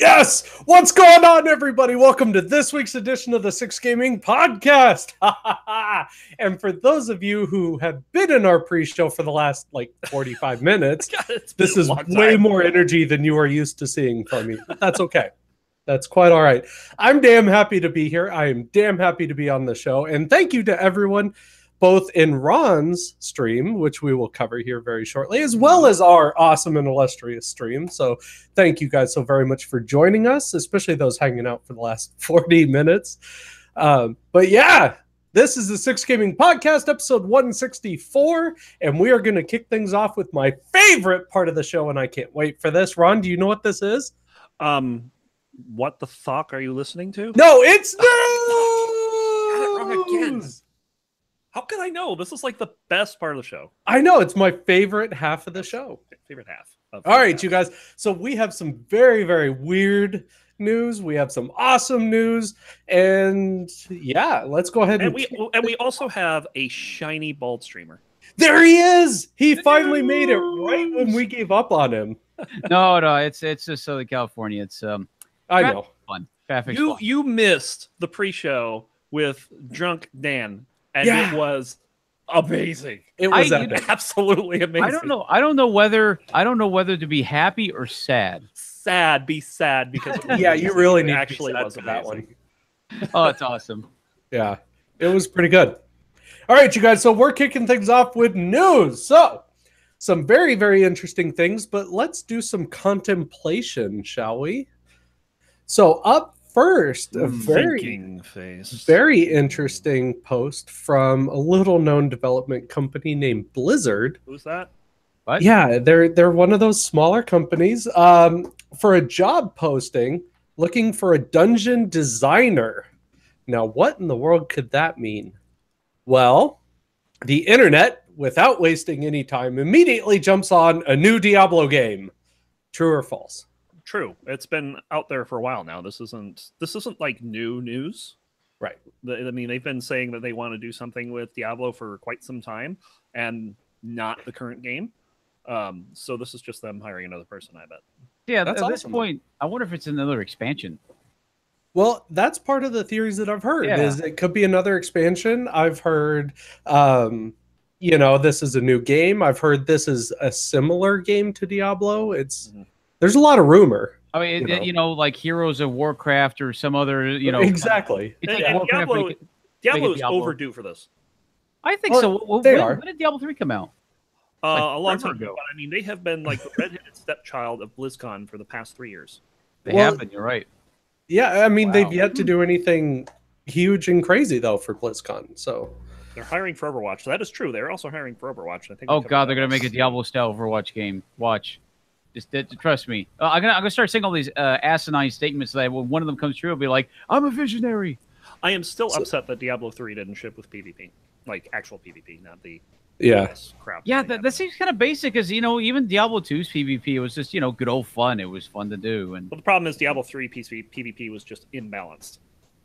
Yes! What's going on, everybody? Welcome to this week's edition of the Six Gaming Podcast. And for those of you who have been in our pre-show for the last, 45 minutes, God, this is way more energy than you are used to seeing from me. But that's okay. That's quite all right. I'm damn happy to be here. I am damn happy to be on the show. And thank you to everyone, both in Ron's stream, which we will cover here very shortly, as well as our awesome and illustrious stream. So thank you guys so very much for joining us, especially those hanging out for the last 40 minutes. But yeah, this is the Six Gaming Podcast, episode 164, and we are going to kick things off with my favorite part of the show, and I can't wait for this. Ron, do you know what this is? What the fuck are you listening to? No, it's news! Got it wrong again. How could I know? This is like the best part of the show. I know, it's my favorite half of the show. Favorite half. All right, you guys. So we have some very, very weird news. We have some awesome news. And yeah, let's go ahead. And we also have a shiny bald streamer. There he is. He finally made it right when we gave up on him. No, it's just Southern California. It's I know. Fun. Traffic's You fun. you missed the pre-show with Drunk Dan. And Yeah. it was amazing. It was Absolutely amazing. I don't know whether to be happy or sad. Be sad because it was Yeah, amazing. you really need It to actually be sad was for that amazing. one. Oh, it's awesome. Yeah, it was pretty good. All right, you guys. So we're kicking things off with news. So some very, very interesting things, but let's do some contemplation, shall we? So up first, a Thinking face. very interesting post from a little-known development company named Blizzard. Who's that? What? Yeah, they're one of those smaller companies. For a job posting, looking for a dungeon designer. Now, what in the world could that mean? Well, the internet, without wasting any time, immediately jumps on a new Diablo game. True or false? True. It's been out there for a while now. This isn't like new news. Right. I mean, they've been saying that they want to do something with Diablo for quite some time, and not the current game. So this is just them hiring another person, I bet. Yeah, That's at this awesome. point, I wonder if it's another expansion. Well, that's part of the theories that I've heard. Yeah. Is it could be another expansion. I've heard, this is a new game. I've heard this is a similar game to Diablo. There's a lot of rumor. I mean, You know. like Heroes of Warcraft or some other, Exactly. It's And like Warcraft, Diablo, but Diablo is Diablo. overdue for this. I think Well, so. they when, are. when did Diablo 3 come out? A long forever time ago. But I mean, they have been like the redheaded stepchild of BlizzCon for the past 3 years. They Well, have been. You're right. Yeah, I mean, Wow. they've yet to do anything huge and crazy though for BlizzCon. So They're hiring for Overwatch. So that is true. They're also hiring for Overwatch. I think. Oh God, they're gonna make a Diablo-style Overwatch game. Watch. Just trust me. I'm gonna start saying all these asinine statements that when one of them comes true, I'll be like, I'm a visionary. I am still upset that Diablo 3 didn't ship with PvP, like actual PvP, not the yeah, crap. Yeah, that seems kind of basic, because even Diablo 2's PvP was just good old fun. It was fun to do, and But the problem is Diablo 3 PvP was just imbalanced.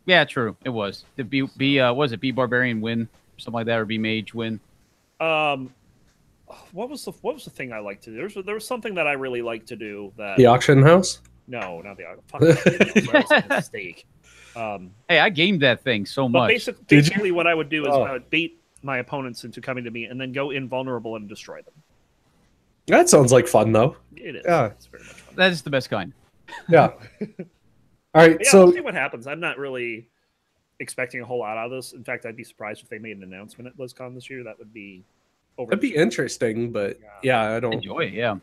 yeah, true, it was. The B Barbarian win, or something like that, or B Mage win. What was the thing I liked to do? There was something that I really liked to do that. the auction house. No, not the fuck. That was a mistake. Hey, I gamed that thing so But much. basically, what I would do is Oh. I would bait my opponents into coming to me and then go invulnerable and destroy them. That sounds like fun though. It is. Yeah. It's very much fun. That is the best kind. Yeah. All right. But yeah, So we'll see what happens. I'm not really expecting a whole lot out of this. In fact, I'd be surprised if they made an announcement at BlizzCon this year. That would be over. that'd be interesting, but yeah, I don't Enjoy it, yeah.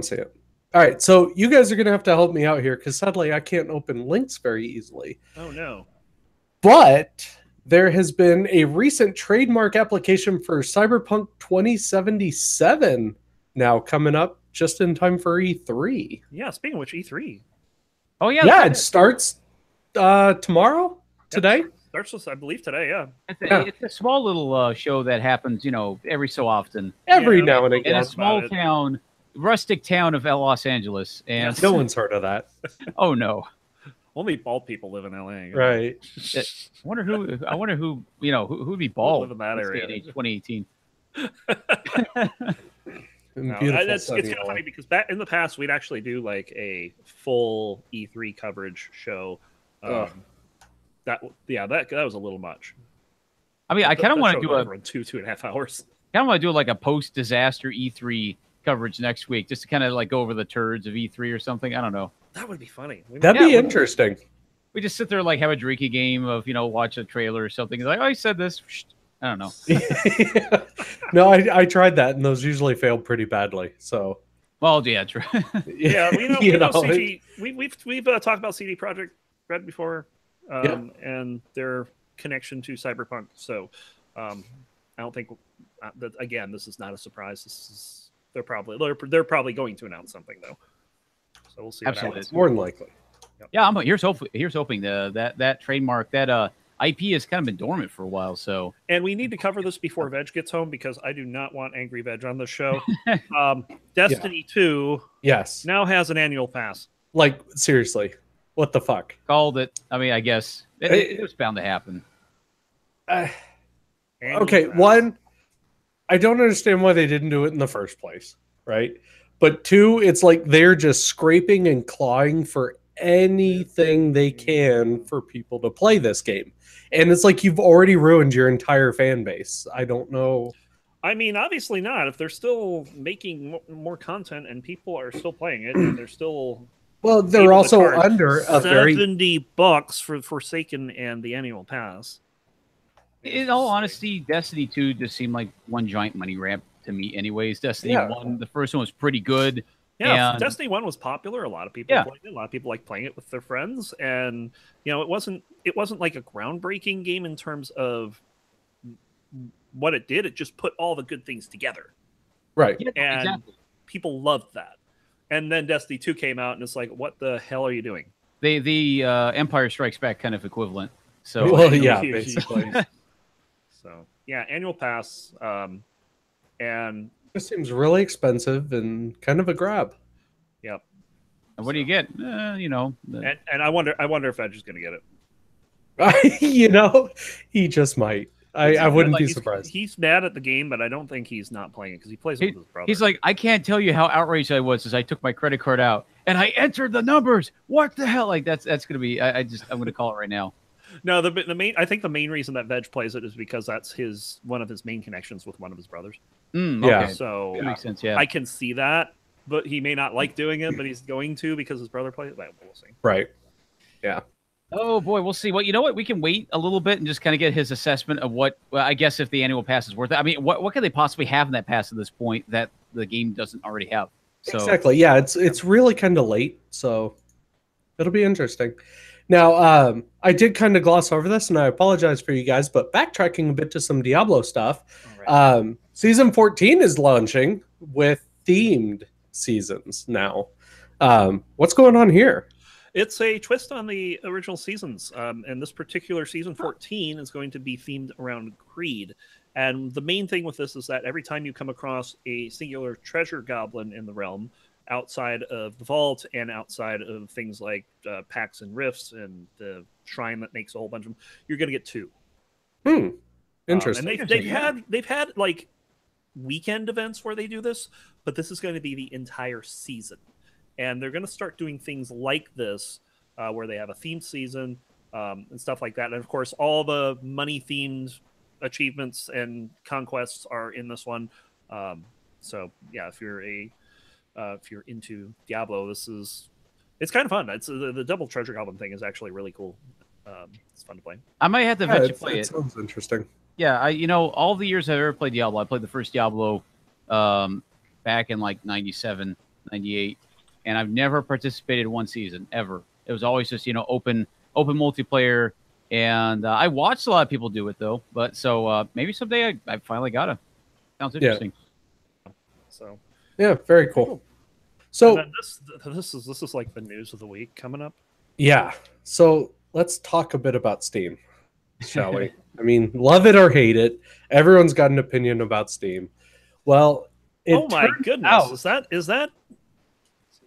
see it. All right. So you guys are gonna have to help me out here because sadly I can't open links very easily. Oh no. But there has been a recent trademark application for Cyberpunk 2077 now coming up just in time for E3. Yeah. Speaking of which, E3 Oh yeah, Yeah, it starts tomorrow, today. starts with, I believe, today. Yeah. it's a small little show that happens, every so often Every Yeah, now and in again. a That's small about it. town, rustic town of Los Angeles. And No one's heard of that. oh no, Only bald people live in LA. Right. I wonder who who'd be bald live in that this day area. and age, 2018. And No, beautiful it's sunny kind of LA. funny because back in the past we'd actually do like a full E3 coverage show. Ugh. That was a little much. I mean, I kind of That want show to do went a over in 2.5 hours. kind of want to do like a post-disaster E3 coverage next week, just to kind of like go over the turds of E3 or something. I don't know. That would be funny. That'd Yeah, be well- interesting. We just sit there like have a drinking game of watch a trailer or something. It's like, oh, I said this. I don't know. No, I tried that, and those usually failed pretty badly. So Well, yeah, true. Yeah, we know, You we know know, CG. We've talked about CD Projekt Red before, and their connection to Cyberpunk. So I don't think that, again, this is not a surprise. This is they're probably going to announce something though. So we'll see. Absolutely. What more than likely. Yeah, here's hoping that trademark, that IP has kind of been dormant for a while. So And we need to cover this before Veg gets home because I do not want Angry Veg on the show. Destiny 2 Yes. now has an annual pass. Like, seriously, what the fuck? called it. I mean, I guess it was bound to happen. Annual Okay, pass. one, I don't understand why they didn't do it in the first place, right? But two, it's like they're just scraping and clawing for anything they can for people to play this game. And it's like you've already ruined your entire fan base. I don't know. I mean, obviously not. If they're still making more content and people are still playing it, and they're still Well, they're able to also charge under a very $70 for Forsaken and the annual pass. In all honesty, Destiny 2 just seemed like one giant money grab to me anyways. Destiny Yeah. 1, the first one was pretty good. Yeah, And- Destiny 1 was popular. A lot of people Yeah. played it. A lot of people like playing it with their friends. And it wasn't like a groundbreaking game in terms of what it did. It just put all the good things together. right. Yeah, And exactly. people loved that. And then Destiny 2 came out and it's like, what the hell are you doing? The Empire Strikes Back kind of equivalent. So Well, yeah, basically. So yeah, annual pass. And It seems really expensive and kind of a grab. yep. and what do you get? And I wonder if Edge is gonna get it. He just might. I wouldn't Like, be he's- surprised. He's mad at the game, but I don't think he's not playing it because he plays it with his brother. He's like, I can't tell you how outraged I was as I took my credit card out and I entered the numbers. What the hell? Like that's gonna be. I'm gonna call it right now. no, the main. I think the main reason that Veg plays it is because that's one of his main connections with one of his brothers. Yeah. Okay. So That makes sense. Yeah. I can see that, but he may not like doing it, but he's going to because his brother plays it. Well, we'll see. Right. Oh boy, we'll see. Well, you know what? We can wait a little bit and just kind of get his assessment of what. Well, I guess if the annual pass is worth it. I mean, what could they possibly have in that pass at this point that the game doesn't already have? So Exactly. Yeah, it's really kind of late, so it'll be interesting. Now, I did kind of gloss over this, and I apologize for you guys, but backtracking a bit to some Diablo stuff, All right. Season 14 is launching with themed seasons now. What's going on here? It's a twist on the original seasons, and this particular season 14 is going to be themed around greed. And the main thing with this is that every time you come across a singular treasure goblin in the realm, outside of the vault and outside of things like packs and rifts and the shrine that makes a whole bunch of them, you're going to get two. Interesting. And they've had like weekend events where they do this, but this is going to be the entire season. And they're going to start doing things like this, where they have a themed season and stuff like that. And of course, all the money-themed achievements and conquests are in this one. So yeah, if you're into Diablo, it's kind of fun. It's the double treasure goblin thing is actually really cool. It's fun to play. I might have to eventually play it. Sounds interesting. Yeah, all the years I've ever played Diablo, I played the first Diablo back in like 97, 98, and I've never participated in one season ever. It was always just open multiplayer, and I watched a lot of people do it though. But so maybe someday I finally gotta. Sounds interesting. So Yeah, very cool. So and then this is like the news of the week coming up. yeah, so let's talk a bit about Steam, shall we? I mean, love it or hate it, everyone's got an opinion about Steam. Well, Oh my turned goodness! out-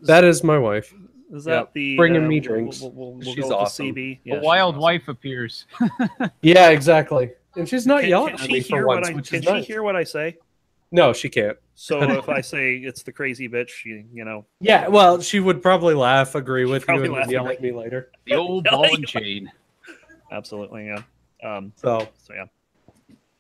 That is my wife. is that Yep. the Bringing me drinks. We'll She's go with awesome. the CB. Yeah, A she's wild awesome. wife appears. Yeah, exactly. And she's not Can, yelling can at she me for hear once, what I which can is she nice. hear what I say? No, she can't. So if I say it's the crazy bitch, you know. Yeah, well, she would probably laugh, agree with you, probably and then laugh, yell agree. at me later. The old ball and chain. Absolutely, yeah. So Yeah.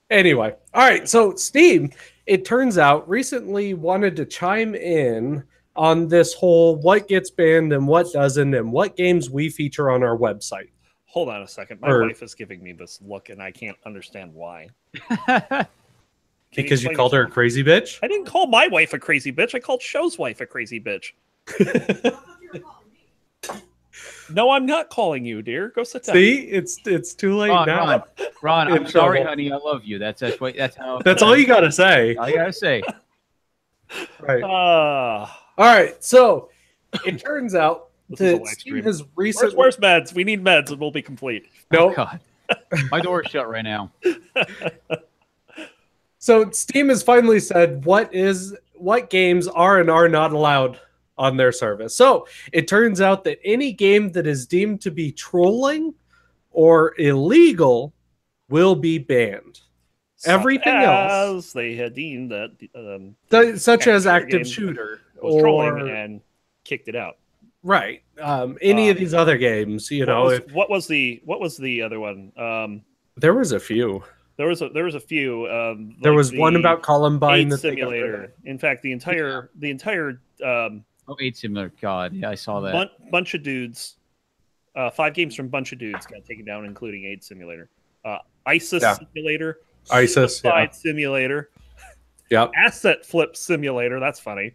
anyway, all right. So Steam, it turns out, recently wanted to chime in on this whole what gets banned and what doesn't, and what games we feature on our website. Hold on a second. My Or- wife is giving me this look, and I can't understand why. Because you explain called her a yourself? crazy bitch? I didn't call my wife a crazy bitch. I called Show's wife a crazy bitch. No, I'm not calling you, dear. Go sit down. See, it's too late Ron, now. Ron, In I'm sorry, trouble. honey. I love you. That's how. That's all you got to say. All you gotta say. Right. Ah, All right. So it turns out This is a that live Steam stream. has recently. where's meds? We need meds, and we'll be complete. Oh, No. God. My door is shut right now. So Steam has finally said what games are and are not allowed on their service. So it turns out that any game that is deemed to be trolling or illegal will be banned. Everything else, As they had deemed that such as Shooter active game shooter was or trolling and kicked it out. right, any of these other games, you know, What was the other one? there was a few. There was a few. There like was one the about Columbine AIDS that they got rid of. simulator. In fact, the entire Oh, 8 Similar. God, yeah, I saw that. bunch of dudes, 5 games from bunch of dudes got taken down, including AIDS simulator, ISIS Yeah. simulator, ISIS, Suicide simulator, Yep. asset flip simulator. That's funny,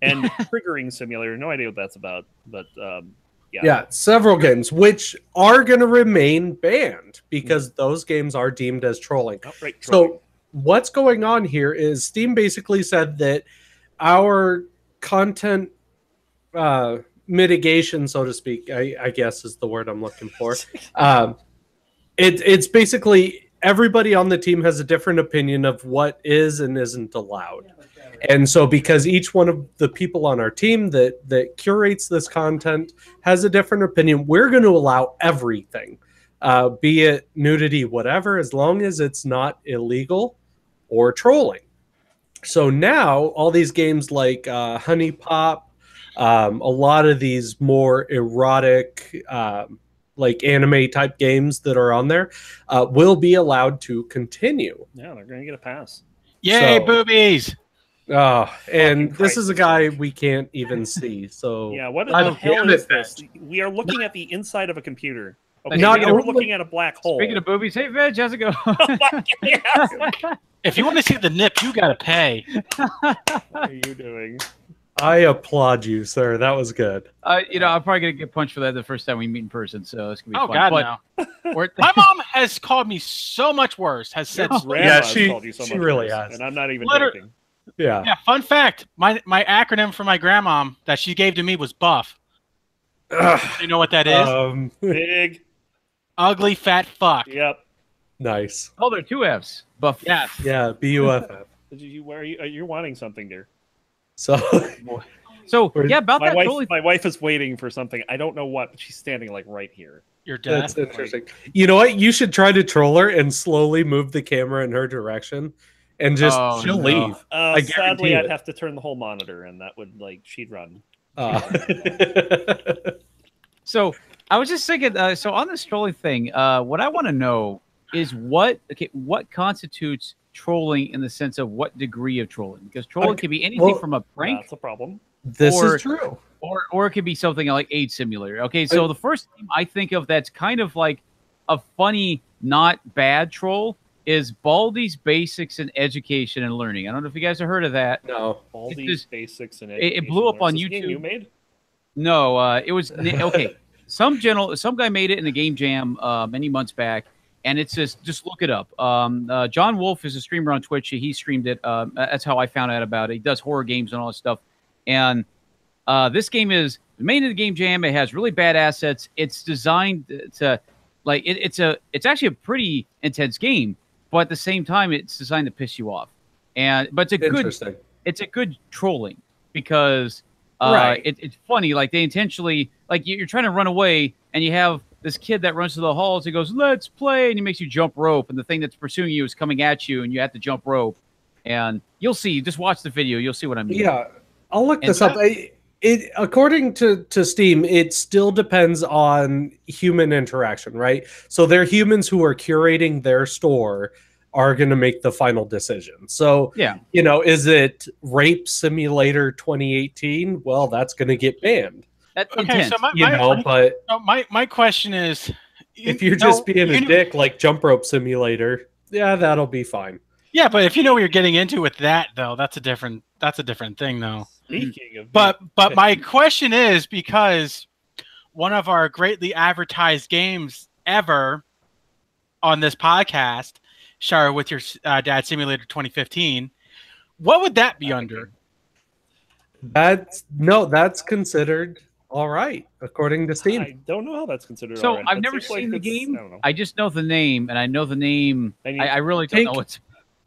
and triggering simulator. No idea what that's about, but Yeah, several games which are going to remain banned because those games are deemed as trolling. outright So trolling. what's going on here is Steam basically said that our content mitigation, so to speak, I guess is the word I'm looking for. It's basically everybody on the team has a different opinion of what is and isn't allowed. And so because each one of the people on our team that curates this content has a different opinion, we're going to allow everything, be it nudity, whatever, as long as it's not illegal or trolling. So now all these games like Honey Pop, a lot of these more erotic, like anime type games that are on there, will be allowed to continue. Yeah, they're gonna get a pass. Yay, So- boobies! Oh, and Fucking this is a guy we can't even see. So Yeah, what God the hell damn is it, this? We are looking at the inside of a computer. Okay, Not we're only- looking at a black hole. Speaking of boobies, hey, Veg, how's it going? If you want to see the nip, you gotta pay. what are you doing? I applaud you, sir. That was good. You know, I'm probably gonna get punched for that the first time we meet in person, so it's gonna be Oh fun. God, But no! we're- My mom has called me so much worse. Has said, Grandma's she- called you so she much really worse, has. and I'm not even Liter- joking. Yeah. yeah. Fun fact: my acronym for my grandmom that she gave to me was BUFF. You know what that is? Big. Ugly fat fuck. Yep. Nice. oh, there are 2 Fs. Buff. Yes. Yeah, BUFF. Where are you? You're wanting something, dear. So So yeah, about that totally. My wife is waiting for something. I don't know what, but she's standing like right here. You're dead. that's interesting. You know what? You should try to troll her and slowly move the camera in her direction, and just Oh, she'll no. leave. Sadly, guarantee I'd it. have to turn the whole monitor, and that would she'd run. So I was just thinking. So on this trolling thing, what I want to know is what constitutes trolling in the sense of what degree of trolling? Because trolling Okay, can be anything well, from a prank, That's a problem. This Or- is true. or it could be something like AIDS Simulator. Okay, so the first thing I think of that's kind of like a funny, not bad troll is Baldi's Basics in Education and Learning. I don't know if you guys have heard of that. No. All It's these just- basics and it blew up on Is this a game YouTube. You made? No, it was okay. Some guy made it in a game jam many months back, and it's just look it up. John Wolf is a streamer on Twitch. He streamed it. That's how I found out about it. He does horror games and all this stuff. And this game is made in the game jam. It has really bad assets. It's designed to like it's actually a pretty intense game, but at the same time, it's designed to piss you off. But Interesting. it's a good trolling because Right. it's funny. Like they intentionally, like you're trying to run away, and you have this kid that runs to the halls. He goes, "Let's play," and he makes you jump rope, and the thing that's pursuing you is coming at you, and you have to jump rope. And you'll see. Just watch the video. You'll see what I mean. Yeah, I'll look And this up. It according to Steam, it still depends on human interaction, right? So they're humans who are curating their store are going to make the final decision. So, Yeah. you know, is it Rape Simulator 2018? Well, that's going to get banned. That's Okay, intense. so But my question is, if you're just being a dick like Jump Rope Simulator, yeah, that'll be fine. Yeah, but if you know what you're getting into with that, though, that's a different thing, though. Speaking of, But my question is, because one of our greatly advertised games ever on this podcast, Shower with Your Dad Simulator 2015, what would that be under? That's considered all right according to Steam. I don't know how that's considered. So all right. I've That never seems like seen the it's- game. I don't know. I just know the name, and I know the name. I really don't know what's.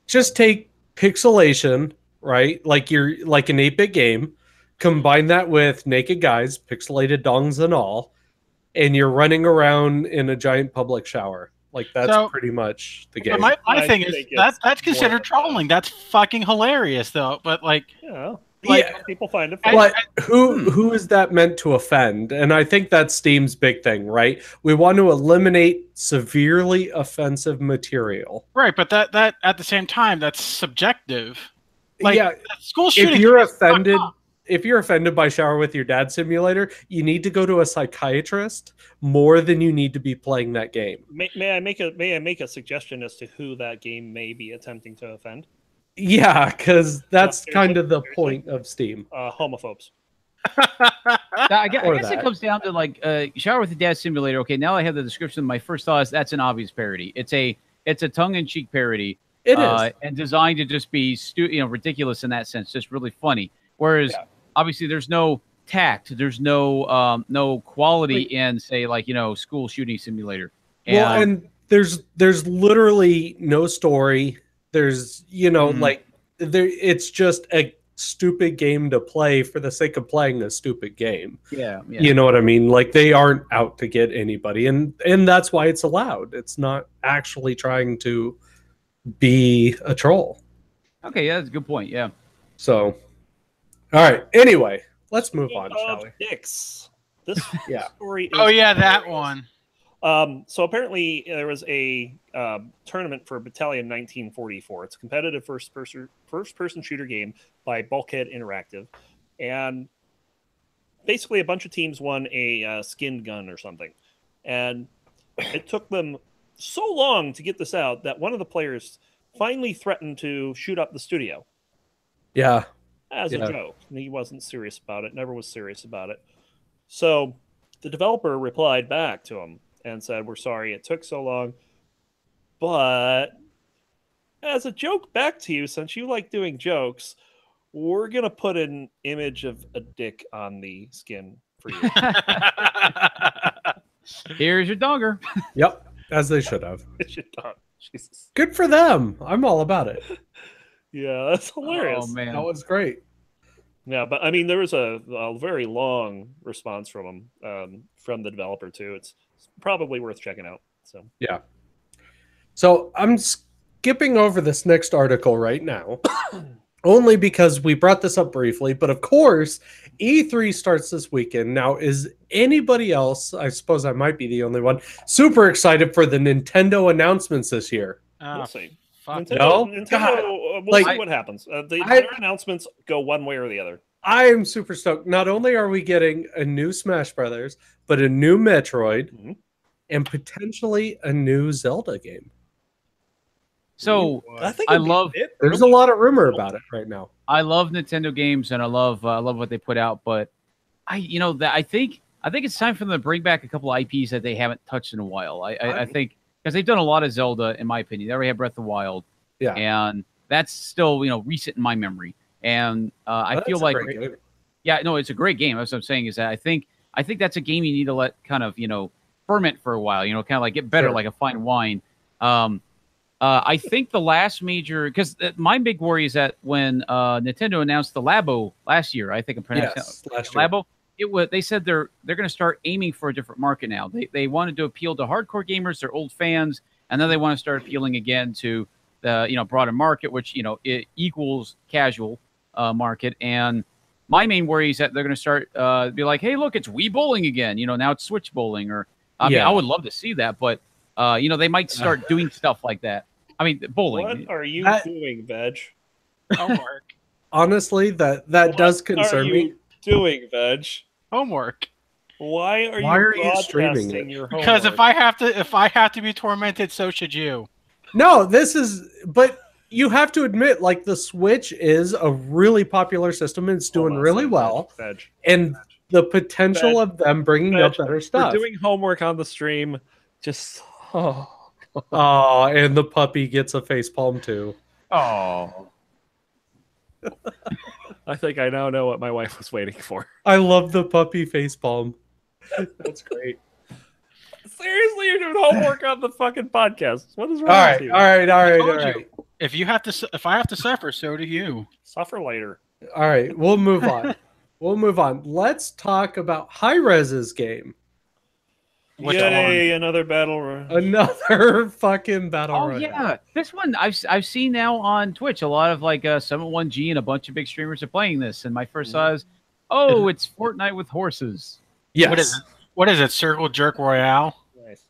Just take pixelation, right? Like you're like an 8-bit game, combine that with naked guys, pixelated dongs and all, and you're running around in a giant public shower. Like that's So- pretty much the But game. my I thing is think it's that's more considered of a- trolling. That's fucking hilarious, though. But like, Yeah, like, Yeah. people find it. I- funny. But who is that meant to offend? And I think that's Steam's big thing, right? We want to eliminate severely offensive material. right? But that at the same time, that's subjective. Like, yeah, school shooting. if you're is fucked offended up. if you're offended by Shower with Your Dad Simulator, you need to go to a psychiatrist more than you need to be playing that game. May I make a suggestion as to who that game may be attempting to offend? Yeah, because that's seriously? kind of the Seriously? point of Steam. Homophobes. I guess, Or it that. comes down to like Shower with the Dad Simulator. Okay, now I have the description. My first thought is that's an obvious parody. It's a tongue-in-cheek parody. It is. And designed to just be ridiculous in that sense, just really funny. Whereas Yeah. obviously there's no tact, there's no quality in say like school shooting simulator. Well, and there's literally no story. There's like it's just a stupid game to play for the sake of playing a stupid game. yeah. You know what I mean? Like they aren't out to get anybody, and that's why it's allowed. It's not actually trying to be a troll. Okay, yeah, that's a good point. Yeah. So, all right. Anyway, let's move on, Speaking shall of we? dicks, this Yeah. story. Is Oh yeah, that hilarious. one. So apparently there was a tournament for Battalion 1944. It's a competitive first-person shooter game by Bulkhead Interactive, and basically a bunch of teams won a skinned gun or something, and it took them so long to get this out that one of the players finally threatened to shoot up the studio Yeah. as Yeah. a joke. And he wasn't serious about it, never was serious about it. So the developer replied back to him and said, "We're sorry it took so long, but as a joke back to you, since you like doing jokes, we're going to put an image of a dick on the skin for you." Here's your dogger. Yep. As they should have. Jesus. Good for them. I'm all about it. Yeah, that's hilarious. Oh man. That was great. Yeah, but I mean, there was a very long response from him, from the developer too. It's probably worth checking out. So Yeah. So I'm skipping over this next article right now, only because we brought this up briefly. But of course, E3 starts this weekend. Now, is anybody else, I suppose I might be the only one, super excited for the Nintendo announcements this year? we'll see. Fuck. No? Nintendo, God. we'll Like- see what happens. Their announcements go one way or the other. I am super stoked. Not only are we getting a new Smash Brothers, but a new Metroid Mhm. and potentially a new Zelda game. So I think I it'd be love- a bit There's a early. lot of rumor about it right now. I love Nintendo games and I love what they put out, but I think it's time for them to bring back a couple of IPs that they haven't touched in a while. I think because they've done a lot of Zelda, in my opinion. They already had Breath of the Wild, Yeah. and that's still recent in my memory. And I That's feel a like great game. yeah, no, it's a great game. That's what I'm saying is that I think that's a game you need to let kind of ferment for a while. Kind of like get better, Sure. like a fine wine. I think the last major, because my big worry is that when Nintendo announced the Labo last year, I think I'm pronouncing Yes, last year. Labo, they said they're going to start aiming for a different market now. They wanted to appeal to hardcore gamers, their old fans, and then they want to start appealing again to the broader market, which it equals casual market. And my main worry is that they're going to start be like, hey, look, it's Wii bowling again. Now it's Switch bowling, or I mean, I would love to see that, but they might start doing stuff like that. I mean, bowling. What are you doing, Veg? Homework. Honestly, that does concern me. Doing, Veg? Homework. Why are you streaming it? Your because if I have to be tormented, so should you. No, but you have to admit, like, the Switch is a really popular system and it's doing really well. Veg. And the potential of them bringing up better stuff. We're doing homework on the stream. Just oh, and the puppy gets a facepalm too. Oh. I think I now know what my wife was waiting for. I love the puppy facepalm. That's great. Seriously, you're doing homework on the fucking podcast. What is wrong with you? All right. If I have to suffer, so do you. Suffer later. All right, we'll move on. Let's talk about Hi-Rez's game. Yay, another battle royale. Another fucking battle royale. Oh yeah, this one I've seen now on Twitch. A lot of like Summit 1G and a bunch of big streamers are playing this. And my first thought is, oh, it's Fortnite with horses. Yes. What is it? Circle Jerk Royale? Nice.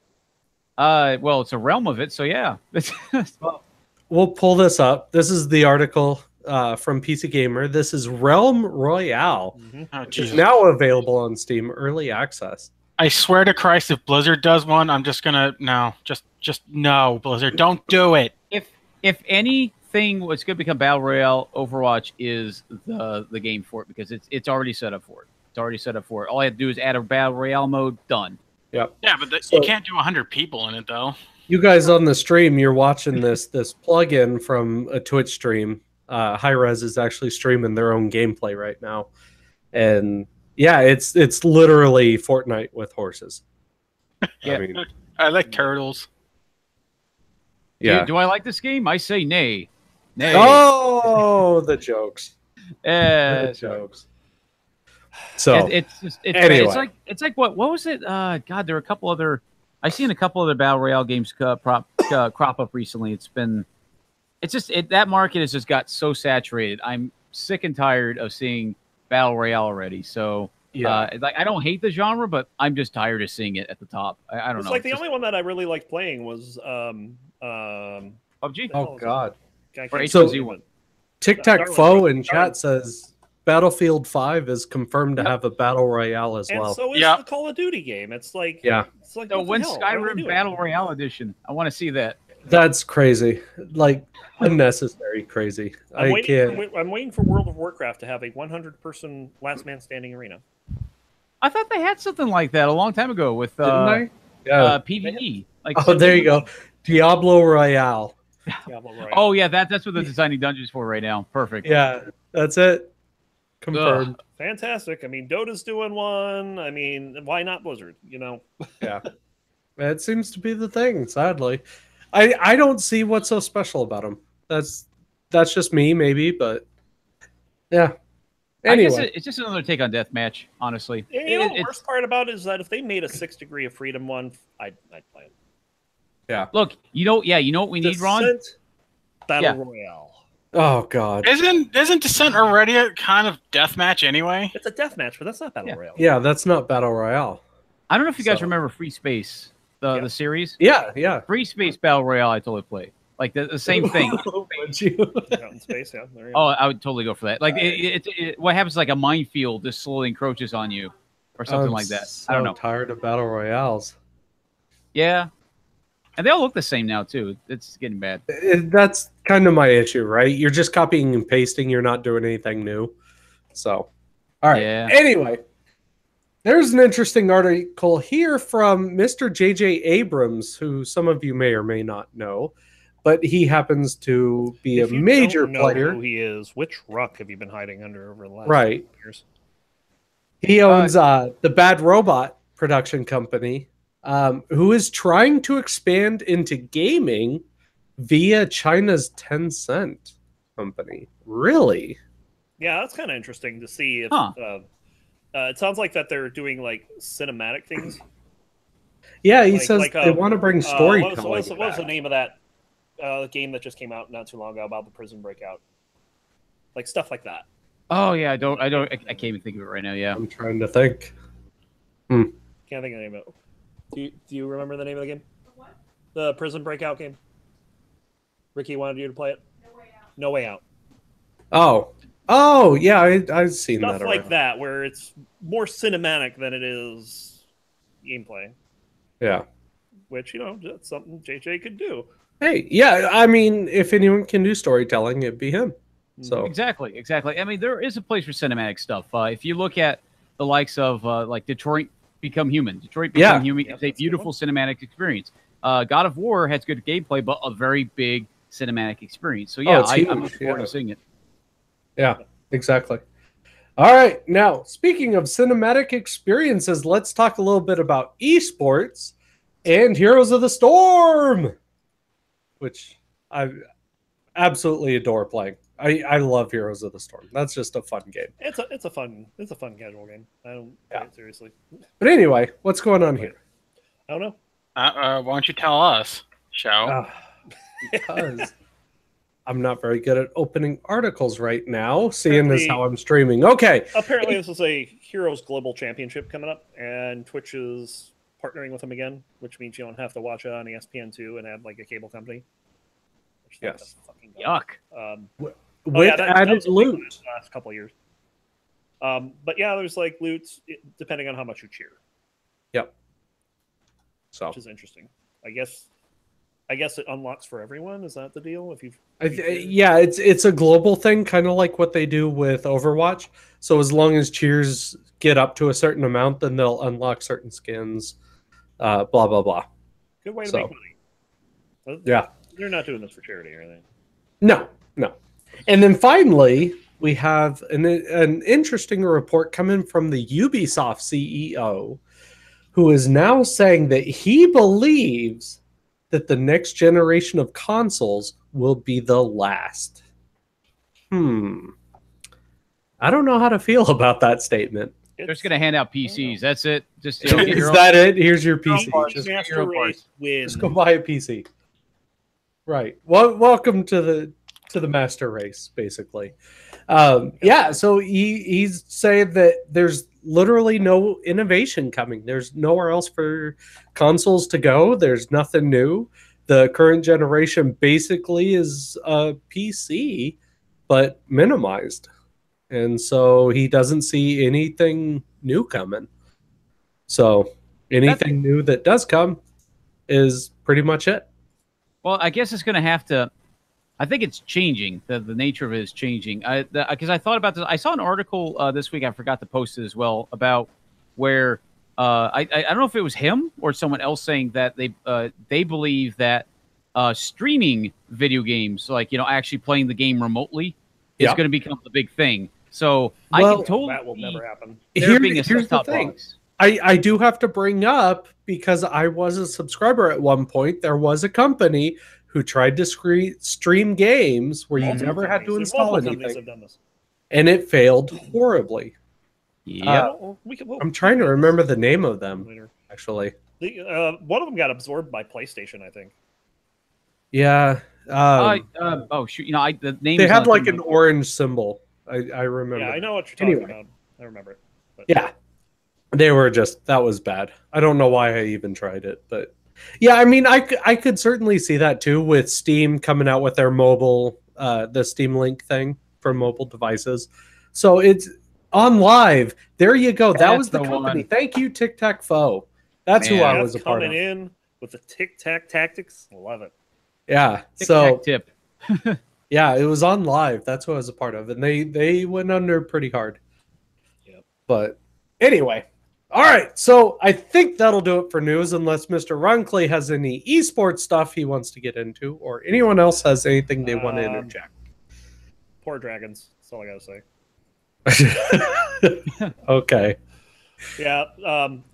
Well, it's a realm of it, so yeah. We'll pull this up. This is the article from PC Gamer. This is Realm Royale. Which is now available on Steam Early Access. I swear to Christ, if Blizzard does one, I'm just gonna just no, Blizzard, don't do it. If anything was going to become Battle Royale, Overwatch is the game for it because it's already set up for it. It's already set up for it. All I have to do is add a Battle Royale mode. Done. Yep. Yeah, but you can't do 100 people in it though. You guys on the stream, you're watching this plugin from a Twitch stream. Hi-Rez is actually streaming their own gameplay right now, and yeah, it's literally Fortnite with horses. Yeah, I mean, I like turtles. Yeah. Do I like this game? I say nay. Nay. Oh, the jokes. The jokes. So anyway. it's like what was it? God, there are a couple other. I've seen a couple other Battle Royale games crop up recently. That market has just got so saturated. I'm sick and tired of seeing Battle Royale already. So I don't hate the genre, but I'm just tired of seeing it at the top. I don't know. Like the only one that I really liked playing was PUBG. Oh God. Or H1Z1. Tic Tac Foe in chat says Battlefield 5 is confirmed to have a Battle Royale as well. And so is the Call of Duty game. It's like It's like, so when's Skyrim Battle Royale edition? I want to see that. That's crazy. Like unnecessary crazy. I'm waiting for World of Warcraft to have a 100-person last man standing arena. I thought they had something like that a long time ago with PvE. There you go. Diablo Royale. Oh yeah, that's what they're designing dungeons for right now. Perfect. Yeah, that's it. Confirmed. Fantastic. I mean, Dota's doing one. I mean, why not Blizzard? Yeah. It seems to be the thing, sadly. I don't see what's so special about them. That's just me, maybe, but yeah. Anyway, I guess it's just another take on deathmatch, honestly. And the worst part about it is that if they made a 6 Degree of Freedom one, I'd play it. Yeah. Look, you know what we need, Ron? Battle Royale. Oh God. Isn't Descent already a kind of deathmatch anyway? It's a deathmatch, but that's not Battle Royale. Yeah, that's not Battle Royale. I don't know if you guys remember Free Space, the series. Yeah. Free Space Battle Royale, I totally play. Like the same thing. Would you? Out in space, there you go. I would totally go for that. Like what happens like a minefield just slowly encroaches on you, or something like that. So I don't know. Tired of Battle Royales. Yeah. And they all look the same now too. It's getting bad. That's kind of my issue, right? You're just copying and pasting. You're not doing anything new. So, all right. Yeah. Anyway, there's an interesting article here from Mr. J.J. Abrams, who some of you may or may not know, but he happens to be a major player. Who he is? Which rock have you been hiding under over the last years? He owns the Bad Robot production company. Who is trying to expand into gaming via China's Tencent company. Really? Yeah, that's kind of interesting to see. If, it sounds like that they're doing like cinematic things. Yeah, he says they want to bring storytelling. What's the name of that a game that just came out not too long ago about the prison breakout, like stuff like that. Oh yeah, I can't even think of it right now. Yeah. I'm trying to think. Can't think of the name of it. Do you remember the name of the game? What? The prison breakout game. Ricky wanted you to play it. No way out. No Way Out. Oh, yeah, I've seen Stuff that. like Around. that, where it's more cinematic than it is gameplay. Yeah. Which, that's something JJ could do. Hey, yeah, I mean, if anyone can do storytelling, it'd be him. So Exactly. I mean, there is a place for cinematic stuff. If you look at the likes of like Detroit Become Human, Human is a beautiful cinematic experience. God of War has good gameplay, but a very big cinematic experience. So yeah, I'm looking forward to seeing it. Yeah, exactly. All right, now speaking of cinematic experiences, let's talk a little bit about esports and Heroes of the Storm, which I absolutely adore playing. I love Heroes of the Storm. That's just a fun game. It's a fun casual game. I don't take it seriously. But anyway, what's going on here? I don't know. Why don't you tell us, Show? Because I'm not very good at opening articles right now, seeing as how I'm streaming. Okay. Apparently, this is a Heroes Global Championship coming up, and Twitch is partnering with them again, which means you don't have to watch it on ESPN2 and have like a cable company. Yes. Yuck. With that added was a big one loot. the last couple of years. But yeah, there's like loot depending on how much you cheer, Yep. So which is interesting. I guess it unlocks for everyone. Is that the deal? If you've yeah, it's a global thing, kind of like what they do with Overwatch. So as long as cheers get up to a certain amount, then they'll unlock certain skins. Blah blah blah. good way to make money. Yeah. They're not doing this for charity or anything. No. And then finally, we have an interesting report coming from the Ubisoft CEO, who is now saying that he believes that the next generation of consoles will be the last. I don't know how to feel about that statement. They're just going to hand out PCs. That's it. Just Is that it? Here's your PC. Master Race wins. Just go buy a PC. Right. Well, welcome to the Master Race, basically. Yeah. So he's saying that there's literally no innovation coming. There's nowhere else for consoles to go. There's nothing new. The current generation basically is a PC, but minimized. And so he doesn't see anything new coming. So anything new that does come is pretty much it. Well, I guess it's going to have to. I think it's changing. The nature of it is changing. Because I thought about this. I saw an article this week. I forgot to post it as well about where I don't know if it was him or someone else saying that they believe that streaming video games, like actually playing the game remotely, is going to become the big thing. So I can totally that will never happen. There being a here's the set-top thing. box. I do have to bring up, because I was a subscriber at one point, there was a company who tried to stream games where you never had to install anything, and it failed horribly. Yeah, I'm trying to remember the name of them, actually. One of them got absorbed by PlayStation, I think. Yeah. oh shoot! The name. They had like an orange symbol. I remember. Yeah, I know what you're talking about. I remember it. But. Yeah. They were that was bad. I don't know why I even tried it, but yeah, I mean, I could certainly see that too, with Steam coming out with their mobile, the Steam Link thing for mobile devices. So it's on live. There you go. That was the company. One. Thank you, Tic Tac Foe. That's who I was a part of. Coming in with the Tic Tac tactics. Love it. Yeah. Tic-tac tip. Yeah, it was on live. That's what I was a part of, and they went under pretty hard. Yep. But anyway. All right, so I think that'll do it for news, unless Mr. Runckley has any esports stuff he wants to get into, or anyone else has anything they want to interject. Poor dragons. That's all I gotta say. Okay. Yeah,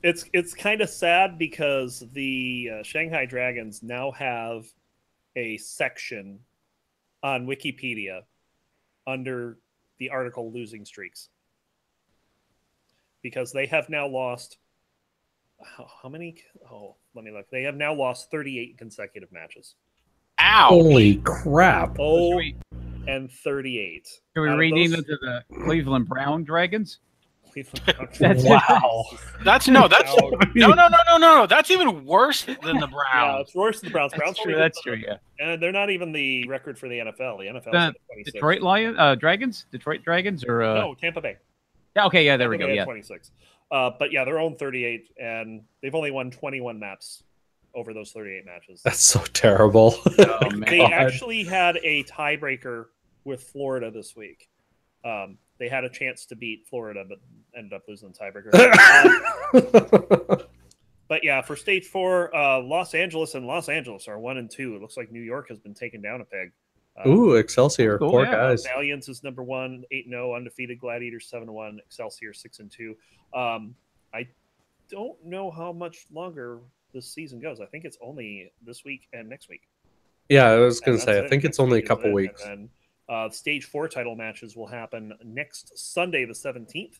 it's kind of sad because the Shanghai Dragons now have a section on Wikipedia under the article "Losing Streaks." Because they have now lost how many? Oh, let me look. They have now lost 38 consecutive matches. Holy crap! Oh, we- and 38. Can we Out of rename those- them to the Cleveland Brown Dragons? Cleveland Browns. That's- Wow. That's Ouch. no. That's even worse than the Yeah, Browns. it's worse than the Browns. Browns That's only true. get That's the- true. Yeah. And they're not even the record for the NFL. The NFL The is 26. Detroit Dragons, Detroit Dragons, or No, Tampa Bay. yeah, okay, yeah, there we Tampa go. Bay Yeah, at 26. But yeah, they're own 38, and they've only won 21 maps over those 38 matches. That's so terrible. oh man, They God. actually had a tiebreaker with Florida this week. They had a chance to beat Florida, but ended up losing the tiebreaker. But yeah, for stage 4, Los Angeles and Los Angeles are 1 and 2. It looks like New York has been taken down a peg. Ooh, Excelsior, Cool, poor yeah. guys. Valiance is number 1, 8-0, undefeated. Gladiators 7-1, Excelsior 6-2. I don't know how much longer this season goes. I think it's only this week and next week. Yeah, I was gonna And say, that's I think it. it's only a Next week is couple it. weeks. And then stage 4 title matches will happen next Sunday, the 17th.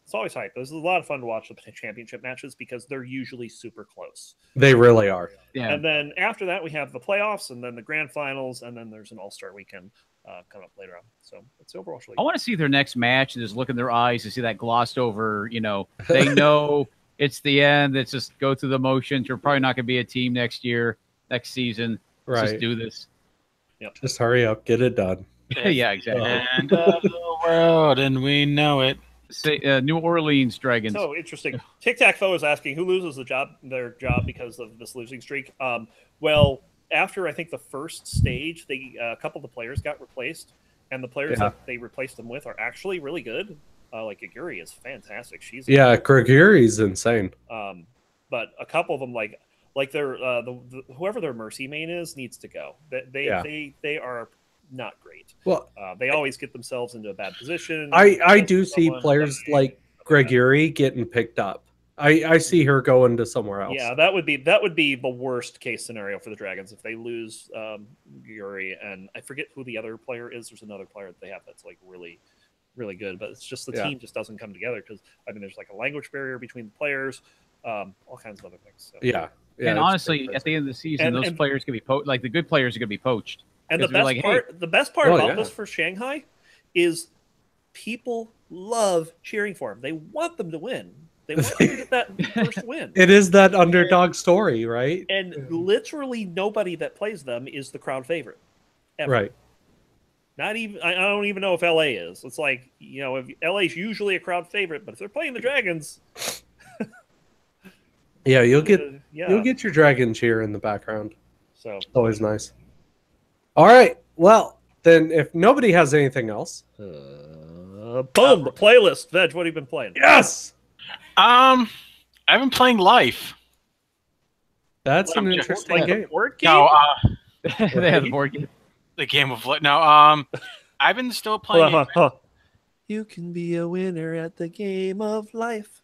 It's always hype. This is a lot of fun to watch the championship matches because they're usually super close. They really are. yeah. And then after that, we have the playoffs, and then the grand finals, and then there's an all-star weekend coming up later on. So it's overall really I want to see their next match and just look in their eyes to see that glossed over. They know it's the end. It's just go through the motions. You're probably not going to be a team next year, next season. Let's Right. just do this. Just hurry up, get it done. Yeah, exactly. And the world, and we know it. Say, New Orleans Dragons. So interesting. Tic Tac Toe is asking who loses their job because of this losing streak. Well, after I think the first stage, a couple of the players got replaced, and the players Yeah. that they replaced them with are actually really good. Like Aguri is fantastic. She's Yeah, Gregori's insane. but a couple of them like their whoever their Mercy main is needs to go. They are not great. Well, They always get themselves into a bad position. I do see Someone- players like Gregori getting picked up. I see her going to somewhere else. Yeah, that would be the worst case scenario for the Dragons if they lose Yuri, and I forget who the other player is. There's another player that they have that's like really, really good, but it's just the Yeah. team just doesn't come together because there's like a language barrier between the players, all kinds of other things. So. Yeah. and it's honestly, crazy. at the end of the season, And- those and- players could be like the good players are going to be poached. And the Because we're best like, part, the best part Oh, about yeah. this for Shanghai is people love cheering for them. They want them to win. They want them to get that first win. It is that underdog story, right? And literally nobody that plays them is the crowd favorite. Ever. Right. Not even I don't even know if LA is. It's like, if LA's usually a crowd favorite, but if they're playing the Dragons, Yeah, you'll get yeah. you'll get your dragon cheer in the background. So It's always nice. All right. Well, then if nobody has anything else, boom, the playlist. Veg, what have you been playing? yes. I've been playing Life. That's an Like, interesting game. Board game? No, They have the board game. the game of Life. No, I've been still Hold playing. on, hold on. You can be a winner at the game of life.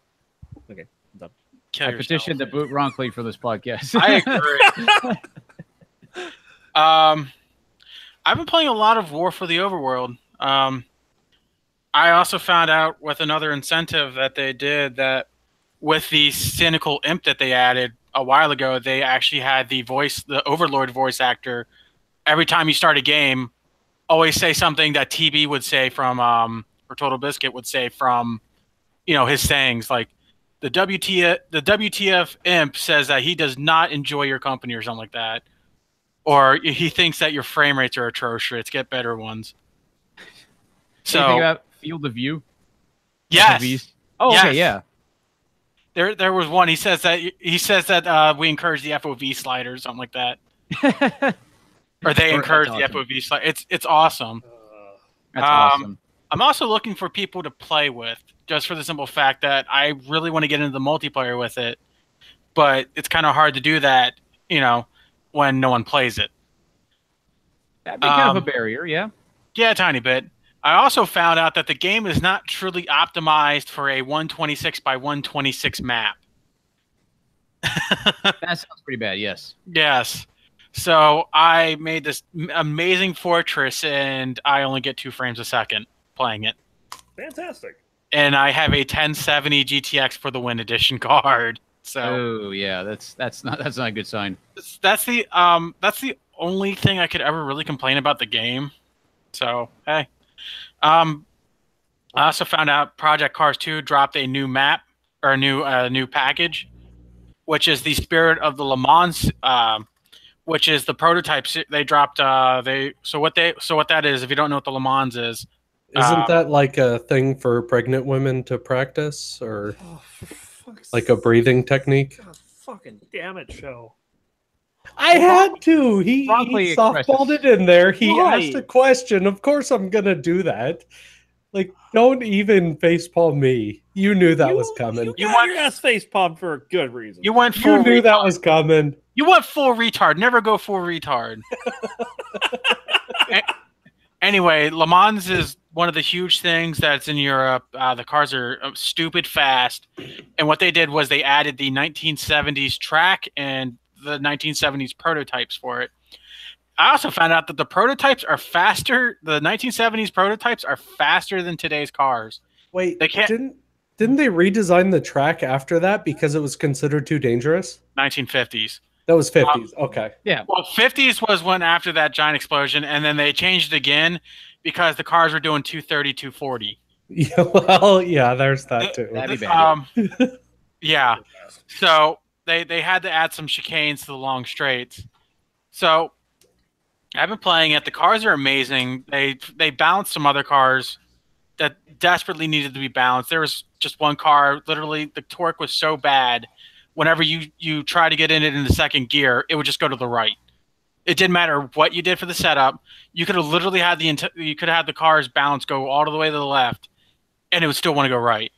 Okay, I'm done. Kill I yourself. petitioned to boot Ronkley for this podcast. I agree. I've been playing a lot of War for the Overworld. I also found out with another incentive that they did that with the cynical imp that they added a while ago, they actually had the Overlord voice actor, every time you start a game, always say something that TB would say from, or Total Biscuit would say from, his sayings like, the WTF imp says that he does not enjoy your company or something like that. Or he thinks that your frame rates are atrocious. Get better ones. So, anything about Field of View? Yes. FOVs? Oh, Yes. okay, yeah. There was one. He says that we encourage the FOV slider or something like that. Or they That's encourage awesome. the FOV slider. It's awesome. That's awesome. I'm also looking for people to play with, just for the simple fact that I really want to get into the multiplayer with it, but it's kind of hard to do that, when no one plays it. That'd be kind of a barrier, yeah. Yeah, a tiny bit. I also found out that the game is not truly optimized for a 126 by 126 map. That sounds pretty bad, yes. Yes. So I made this amazing fortress, and I only get 2 frames a second playing it. Fantastic. And I have a 1070 GTX for the Win Edition card. So Oh, yeah, that's not a good sign. that's the only thing I could ever really complain about the game. So hey, I also found out Project Cars 2 dropped a new map or a new package, which is the Spirit of the Le Mans, which is the prototypes they dropped. So what that is, if you don't know what the Le Mans is, Isn't that like a thing for pregnant women to practice, or Oh, for fuck's like a breathing technique? God, fucking damn it, show. I had to. He Broccoli softballed expresses. it in there. He Why? asked a question. Of course, I'm gonna do that. Like, don't even facepalm me. You knew that was coming. You You got want- your ass face palm for a good reason. you went You full knew that retard. was coming. You went full retard. Never go full retard. Anyway, Le Mans is one of the huge things that's in Europe. The cars are stupid fast. And what they did was they added the 1970s track and the 1970s prototypes for it. I also found out that the prototypes are faster. The 1970s prototypes are faster than today's cars. Wait, They can't- didn't they redesign the track after that because it was considered too dangerous? 1950s. That was 50s. Okay. Well, 50s was when after that giant explosion, and then they changed it again because the cars were doing 230, 240. Yeah, well, yeah, there's that too. That'd be bad. Yeah. So they had to add some chicanes to the long straights. So I've been playing it. The cars are amazing. They balanced some other cars that desperately needed to be balanced. There was just one car, literally the torque was so bad. Whenever you try to get in it in the second gear, it would just go to the right. It didn't matter what you did for the setup. You could have literally had the car's balance go all the way to the left, and it would still want to go right.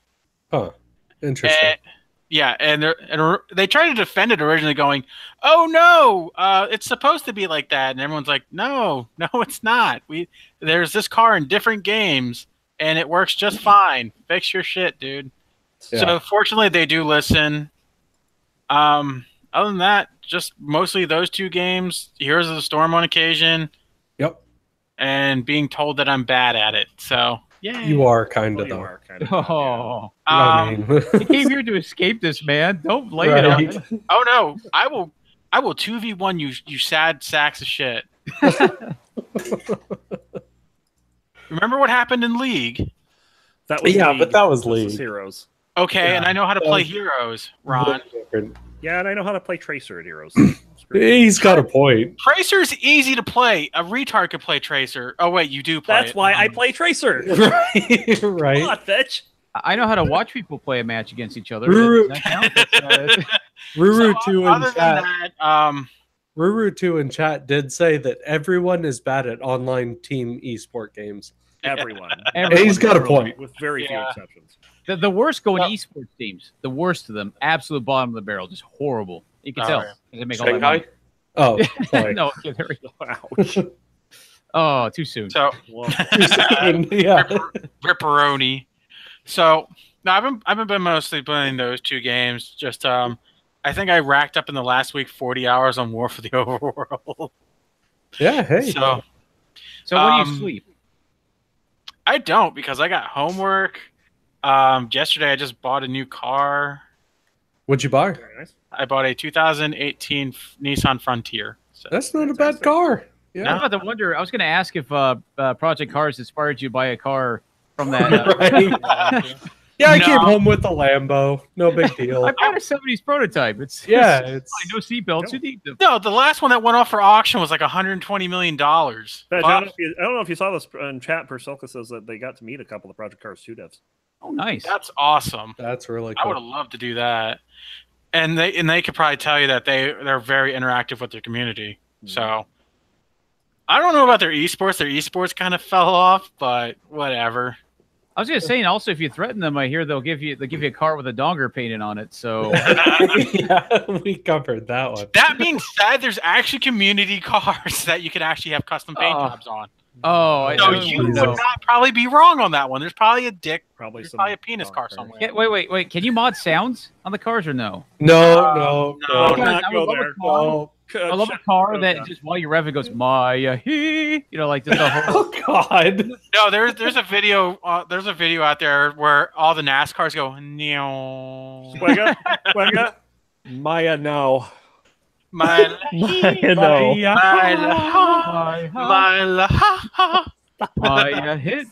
Huh. Interesting. And they tried to defend it originally, going, "Oh no, it's supposed to be like that," and everyone's like, "No, it's not. There's this car in different games, and it works just fine. Fix your shit, dude." Yeah. So fortunately, they do listen. Other than that, just mostly those two games, Heroes of the Storm on occasion, Yep. and being told that I'm bad at it. So yeah, You are kind Well, of you though. are kind of. Oh, I mean, he came here to escape this, man. Don't blame it on right. him. Oh no, I will 2v1 you sad sacks of shit. Remember what happened in League? That was Yeah, League. but that was This is League. Heroes. Okay, Yeah. and I know how to play Heroes, Ron. Yeah, and I know how to play Tracer at Heroes. He's got a point. Tracer's easy to play. A retard could play Tracer. Oh wait, you do play That's it. why I play Tracer. Right. Come Right. on, bitch. I know how to watch people play a match against each other. Ruru- Does that count? That's, Ruru So, 2 in other chat. than that, Ruru 2 in chat did say that everyone is bad at online team esport games. Everyone. Everyone. He's got a Literally, point. With very few Yeah. exceptions. The worst go in Well- esports teams. The worst of them. Absolute bottom of the barrel. Just horrible. You can Oh, tell. yeah. 'Cause They make all that Shanghai? money. Oh, sorry. No, okay, there we go. Ouch. Oh, too soon. so Well, Yeah. Ripperoni. So no, I've been mostly playing those two games. Just I think I racked up in the last week 40 hours on War for the Overworld. Yeah, hey. So So when do you um, sleep? I don't because I got homework. Yesterday I just bought a new car. What'd you buy? very nice. I bought a 2018 Nissan Frontier. So That's not a bad car. I Yeah. was about to wonder. I was going to ask if Project Cars inspired you to buy a car from that. Right. Yeah, I No. came home with a Lambo. No big deal. I bought a '70s prototype. It's Yeah, it's it's fine. No seatbelts. You need them. no, the last one that went off for auction was like $120 million. Badge, I don't know if you saw this in chat. Persilka says that they got to meet a couple of Project Cars 2 devs. Oh, nice. That's awesome. that's really I would cool. have loved to do that. And they could probably tell you that they're very interactive with their community. So I don't know about their esports. Their esports kind of fell off, but whatever. I was going to say, and also if you threaten them, I hear they'll give you a car with a donger painted on it. So Yeah, we covered that one. That being said, there's actually community cars that you can actually have custom paint Oh. jobs on. oh, I So don't you would know. not probably be wrong on that one. There's probably a dick. Probably There's some. probably a penis car bonkers. somewhere. Yeah, wait. Can you mod sounds on the cars or no? No, no, no, Let's not I go would love there. a car. no. I love a car that just while you rev it goes Maya he, like just the whole. Oh God. No, there's a video. There's a video out there where all the NASCARs go. Neo. Swagga, Swagga. Maya, no. My hit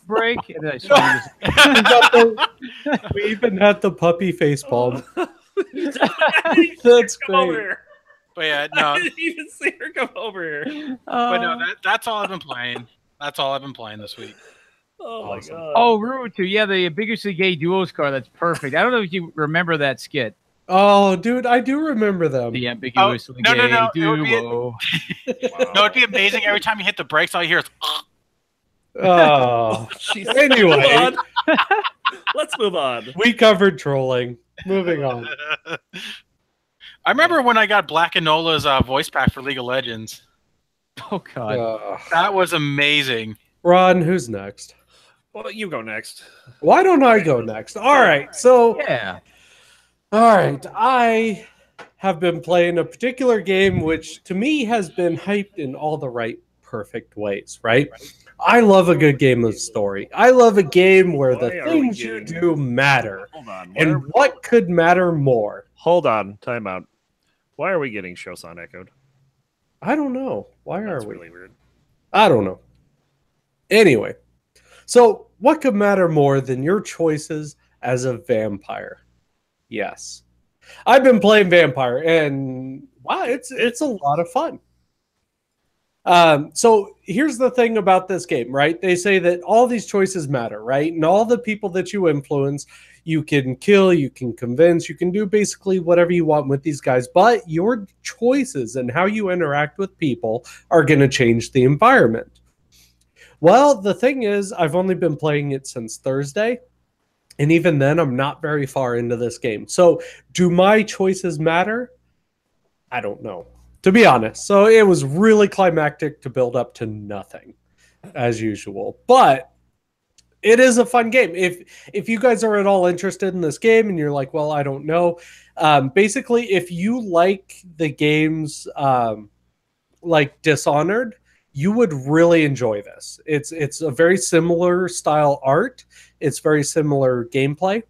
break. And I We even had the puppy face palm. That's great. over here. But yeah, no. I didn't even see her come over here. But no, that's all I've been playing. That's all I've been playing this week. Oh my god. Oh, Ruutu. Yeah, the Ambiguously Gay Duos card. That's perfect. I don't know if you remember that skit. Oh, dude, I do remember them. The Ambiguously no, Gay no. Duo. No, it'd be amazing. Every time you hit the brakes, all you hear is. Oh, anyway, Let's move on. we covered trolling. Moving on. I remember when I got Black and Nola's voice pack for League of Legends. Oh, God. That was amazing. Ron, who's next? Well, you go next. Why don't I go next? All right, so Yeah. all right, I have been playing a particular game which to me has been hyped in all the right perfect ways, right? I love a good game of story. I love a game where the Why are we things you getting- do matter. Hold on. And what could matter more? Hold on. Time out. Why are we getting Shosan echoed? I don't know. Why are That's we? really weird. I don't know. Anyway, so what could matter more than your choices as a vampire? Yes. I've been playing Vampire, and wow, it's a lot of fun. So here's the thing about this game, right? They say that all these choices matter, right? And all the people that you influence, you can kill, you can convince, you can do basically whatever you want with these guys, but your choices and how you interact with people are going to change the environment. Well, the thing is, I've only been playing it since Thursday, and even then, I'm not very far into this game. So, do my choices matter? I don't know, to be honest. So, it was really climactic to build up to nothing, as usual. But it is a fun game. If you guys are at all interested in this game and you're like, well, I don't know, basically, if you like the games like Dishonored, you would really enjoy this. It's a very similar style art. It's very similar gameplay,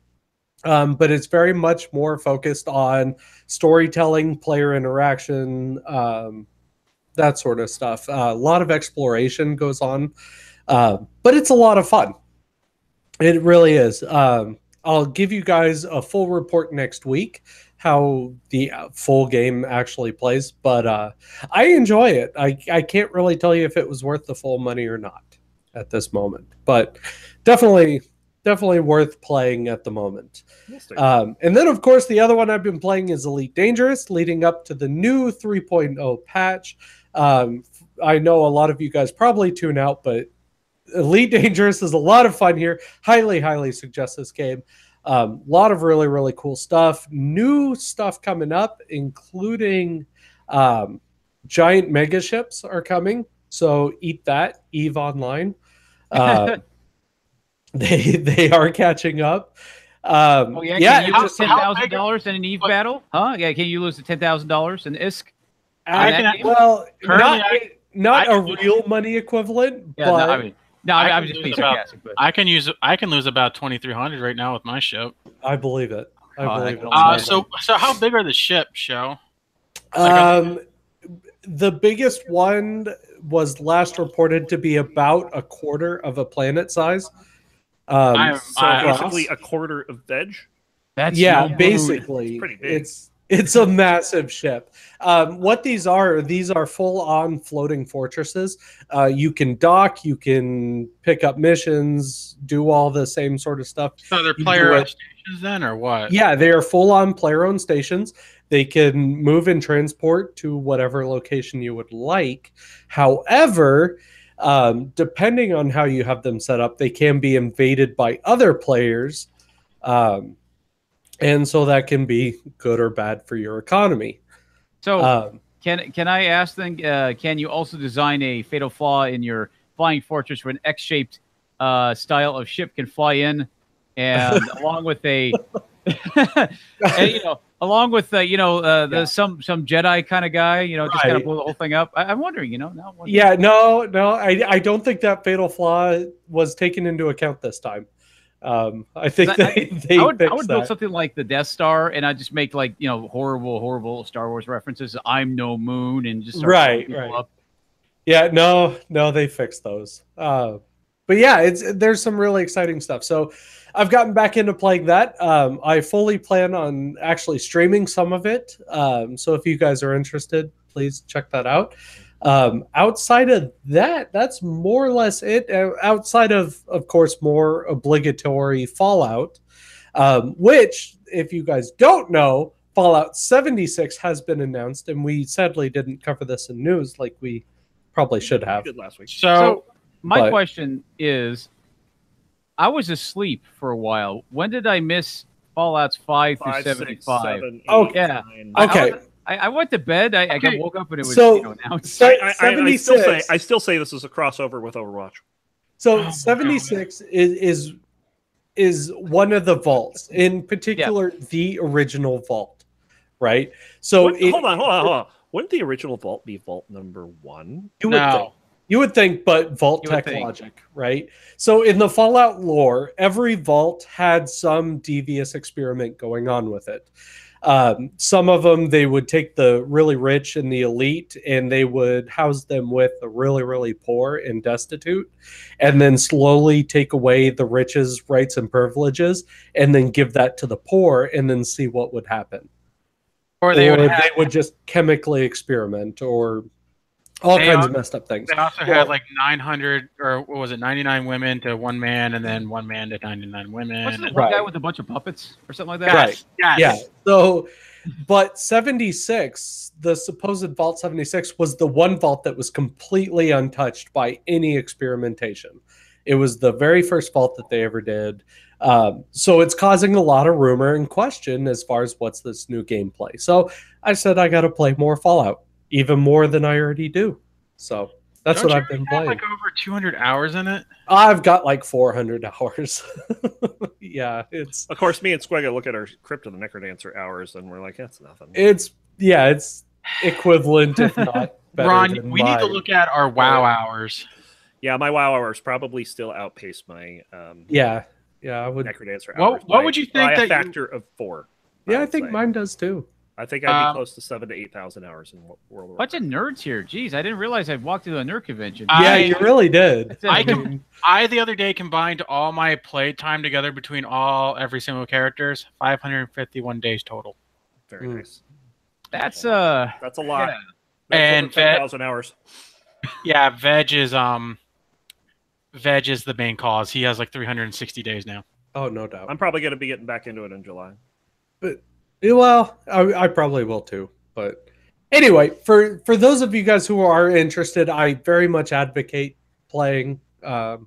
but it's very much more focused on storytelling, player interaction, that sort of stuff. A lot of exploration goes on, but it's a lot of fun. It really is. I'll give you guys a full report next week how the full game actually plays, but I enjoy it. I can't really tell you if it was worth the full money or not at this moment, but definitely worth playing at the moment. And then, of course, the other one I've been playing is Elite Dangerous, leading up to the new 3.0 patch. I know a lot of you guys probably tune out, but Elite Dangerous is a lot of fun here. Highly suggest this game. A lot of really, really cool stuff. New stuff coming up, including giant mega ships are coming. So eat that, EVE Online. They are catching up. Oh yeah, yeah, can you lose $10,000 in an EVE battle? Huh? Yeah, can you lose the $10,000 in ISK? Well, Currently, not a real money equivalent, Yeah, but I'm just being sarcastic. But I can lose about 2,300 right now with my ship. I believe it. I believe it. So how big are the ships, Show? The biggest one was last reported to be about a quarter of a planet size. So basically a quarter of veg. that's Yeah, no basically, It's pretty big. it's a massive ship. What these are full-on floating fortresses. You can dock, you can pick up missions, do all the same sort of stuff. So they're You player do it. stations then, or what? Yeah, they are full-on player-owned stations. They can move and transport to whatever location you would like. However, depending on how you have them set up, they can be invaded by other players. And so that can be good or bad for your economy. So can I ask then? Can you also design a fatal flaw in your flying fortress where an X-shaped style of ship can fly in, and along with a, and, along with some Jedi kind of guy, just kind of blow the whole thing up. I'm wondering, Yeah, no, I don't think that fatal flaw was taken into account this time. I think they I would fixed build that. something like the Death Star, and I'd just make like horrible Star Wars references. I'm no moon, and just start blowing people up. Yeah, no, they fixed those. But yeah, there's some really exciting stuff. So I've gotten back into playing that. I fully plan on actually streaming some of it. So if you guys are interested, please check that out. Outside of that, that's more or less it. Outside of course, more obligatory Fallout, which, if you guys don't know, Fallout 76 has been announced, and we sadly didn't cover this in news like we probably should have. We did last week. So my question is, I was asleep for a while. When did I miss Fallout's 5 through 75? 7, 8, Oh, yeah. 9. Okay. I went to bed. I got woke up and it was announced. I still say this is a crossover with Overwatch. So 76 is one of the vaults, in particular the original vault, right? So hold on. Wouldn't the original vault be vault number 1? You would think, but Vault Tech logic, right? So in the Fallout lore, every vault had some devious experiment going on with it. Some of them, they would take the really rich and the elite, and they would house them with the really, really poor and destitute, and then slowly take away the rich's rights and privileges, and then give that to the poor, and then see what would happen. Or they would just chemically experiment, or all kinds of messed up things. They also had like 900, or what was it, 99 women to one man, and then one man to 99 women. Wasn't it one guy with a bunch of puppets or something like that? Right. Yes. Yeah. So, but 76, the supposed Vault 76, was the one vault that was completely untouched by any experimentation. It was the very first vault that they ever did. So it's causing a lot of rumor and question as far as what's this new gameplay. So I said I got to play more Fallout. Even more than I already do. So that's what I've been playing. Like over 200 hours in it? I've got like 400 hours. Yeah, it's... Of course, me and Squegga look at our Crypt of the Necrodancer hours, and we're like, that's nothing. It's equivalent, if not better. Ron, we need to look at our WoW hours. Yeah, my WoW hours probably still outpace my yeah, I would... Necrodancer hours. What would you think by that a factor of 4? Yeah, I think mine does too. I think I'd be close to 7,000 to 8,000 hours in World of Warcraft. Bunch of nerds here. Jeez, I didn't realize I'd walked through a nerd convention. Yeah, you really did. I the other day combined all my play time together between every single characters, 551 days total. Very nice. That's a lot. Yeah. That's 10,000 hours. Yeah, Veg is the main cause. He has like 360 days now. Oh, no doubt. I'm probably going to be getting back into it in July. But well, I probably will too. But anyway, for those of you guys who are interested, I very much advocate playing. Yeah,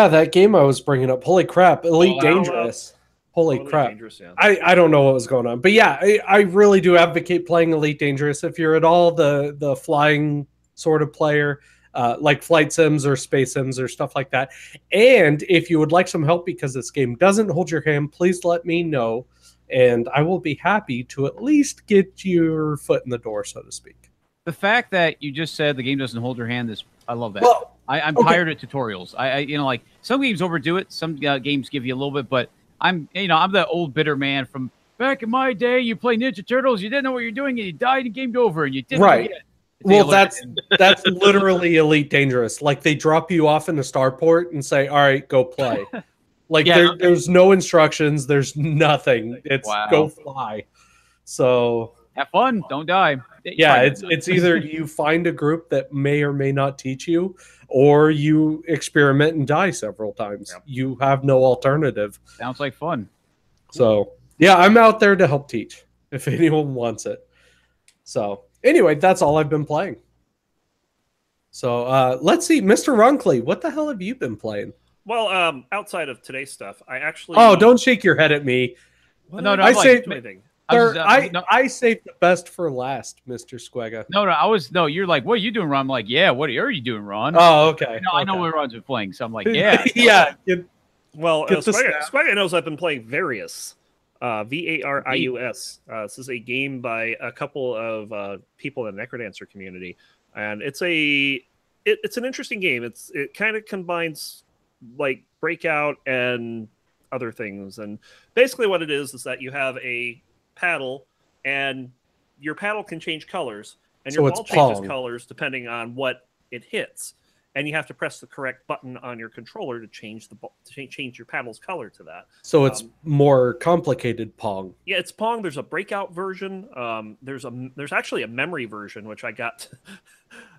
that game I was bringing up. Holy crap, Elite Dangerous. Holy crap. Dangerous, yeah. I don't know what was going on. But yeah, I really do advocate playing Elite Dangerous. If you're at all the flying sort of player, like flight sims or space sims or stuff like that. And if you would like some help because this game doesn't hold your hand, please let me know. And I will be happy to at least get your foot in the door, so to speak. The fact that you just said the game doesn't hold your hand I love that. Well, I'm tired of tutorials. I like some games overdo it. Some games give you a little bit, but I'm the old bitter man from back in my day. You play Ninja Turtles, you didn't know what you're doing, and you died and gamed over, and you didn't right. Get it. Well, that's literally Elite Dangerous. Like they drop you off in a starport and say, "All right, go play." Like there's no instructions. There's nothing. It's go fly. So have fun. Don't die. Yeah, it's either you find a group that may or may not teach you, or you experiment and die several times. Yep. You have no alternative. Sounds like fun. So yeah, I'm out there to help teach if anyone wants it. So. Anyway, that's all I've been playing. So let's see, Mr. Runkley, what the hell have you been playing? Well, outside of today's stuff, I actually... Oh, don't shake your head at me. No, I saved the best for last, Mr. Squegga. No, you're like, what are you doing, Ron? I'm like, yeah, what are you doing, Ron? Oh, okay. I know what Ron's been playing, so I'm like, yeah. Yeah. Squegga knows I've been playing Various. Varius. This is a game by a couple of people in the Necrodancer community, and it's an interesting game. It kind of combines like Breakout and other things. And basically what it is that you have a paddle, and your paddle can change colors, and So your it's ball changes Pong. colors depending on what it hits. And you have to press the correct button on your controller to change the change your paddle's color to that. So it's more complicated Pong. Yeah, it's Pong. There's a Breakout version. There's actually a memory version, which I got.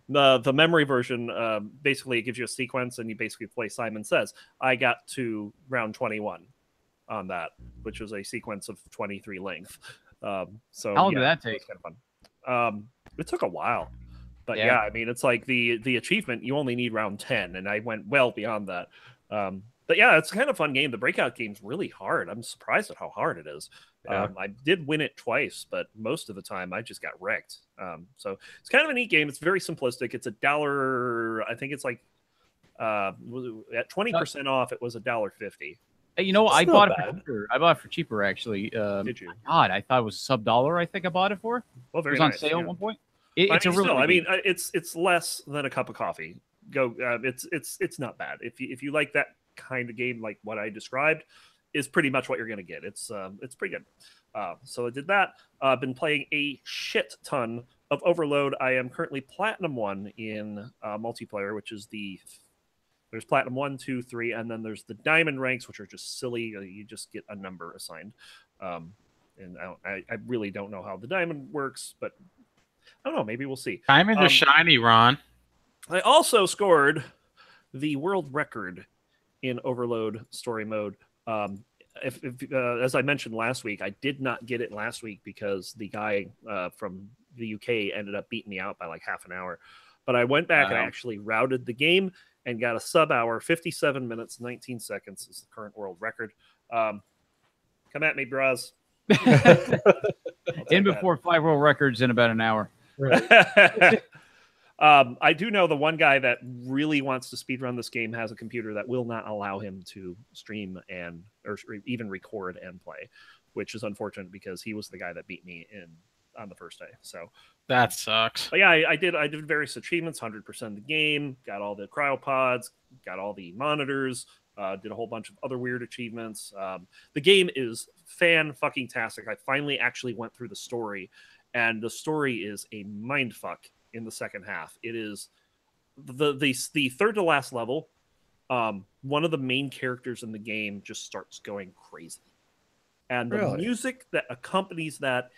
The memory version, basically it gives you a sequence, and you basically play Simon Says. I got to round 21 on that, which was a sequence of 23 length. So How long did that take? It was kind of fun. It took a while, but yeah, I mean, it's like the achievement, you only need round 10, and I went well beyond that. But yeah, it's kind of a fun game. The Breakout game's really hard. I'm surprised at how hard it is. Yeah. I did win it twice, but most of the time I just got wrecked. So it's kind of a neat game. It's very simplistic. It's $1. I think it's like at 20% off. It was $1.50. Hey, you know, That's I not bought it bad. for cheaper. I bought it for cheaper, actually. Did you? God, I thought it was $1. I think I bought it for. Well, It very was on nice, sale yeah. at one point. I It's a mean, really. still, good I mean, game. it's less than a cup of coffee. It's not bad. If you like that kind of game, like what I described, is pretty much what you're gonna get. It's pretty good. So I did that. Been playing a shit ton of Overload. I am currently Platinum 1 in multiplayer, which is there's Platinum 1, 2, 3, and then there's the Diamond ranks, which are just silly. You just get a number assigned. And I really don't know how the Diamond works, but I don't know. Maybe we'll see. Diamonds are shiny, Ron. I also scored the world record in Overload story mode. As I mentioned last week, I did not get it last week because the guy from the UK ended up beating me out by like half an hour. But I went back and I actually routed the game and got a sub hour. 57 minutes, 19 seconds is the current world record. Come at me, bros. In before 5 world records in about an hour. Right. I do know the one guy that really wants to speedrun this game has a computer that will not allow him to stream or even record and play, which is unfortunate because he was the guy that beat me on the first day. So That sucks. but yeah, I did various achievements, 100% of the game, got all the cryopods, got all the monitors, did a whole bunch of other weird achievements. The game is fan-fucking-tastic. I finally actually went through the story, and the story is a mindfuck in the second half. It is the third to last level. One of the main characters in the game just starts going crazy. And the Really? music that accompanies that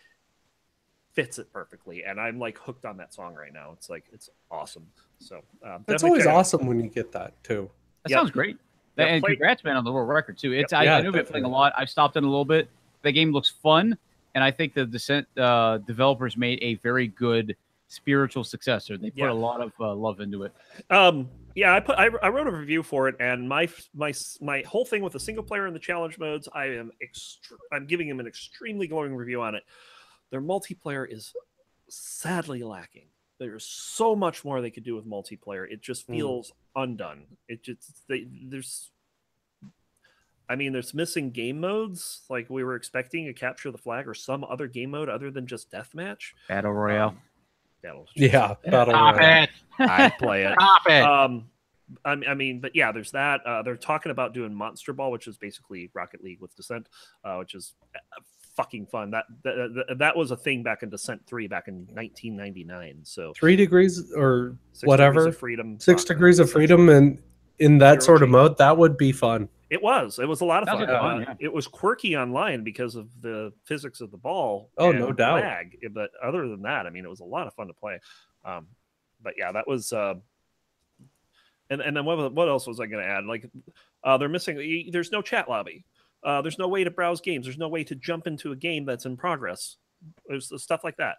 fits it perfectly, and I'm like hooked on that song right now. It's awesome. So It's definitely always check it out. awesome when you get that too. That Yep. sounds great. Yep, And play- congrats, man, on the world record too. It's Yeah, I know been playing a lot. I've stopped in a little bit. The game looks fun, and I think the Descent developers made a very good spiritual successor. They put a lot of love into it. Yeah, I wrote a review for it, and my whole thing with the single player and the challenge modes, I'm giving them an extremely glowing review on it. Their multiplayer is sadly lacking. There's so much more they could do with multiplayer. It just feels undone. It just there's missing game modes like we were expecting, a capture the flag or some other game mode other than just deathmatch. Battle Royale. Yeah, Battle Stop Royale. it. I play it. Stop it. I mean, but yeah, there's that. They're talking about doing Monster Ball, which is basically Rocket League with Descent, which is fucking fun. That was a thing back in Descent 3 back in 1999. So 3 degrees or 6 whatever, Degrees of Freedom. 6 degrees of freedom, and in that sort of mode, that would be fun. It was a lot of Sounds fun. like fun, yeah. It was quirky online because of the physics of the ball. Oh, and no doubt. lag. But other than that, I mean, it was a lot of fun to play. But yeah, that was. And then what else was I going to add? Like, they're missing. There's no chat lobby. There's no way to browse games. There's no way to jump into a game that's in progress. There's stuff like that.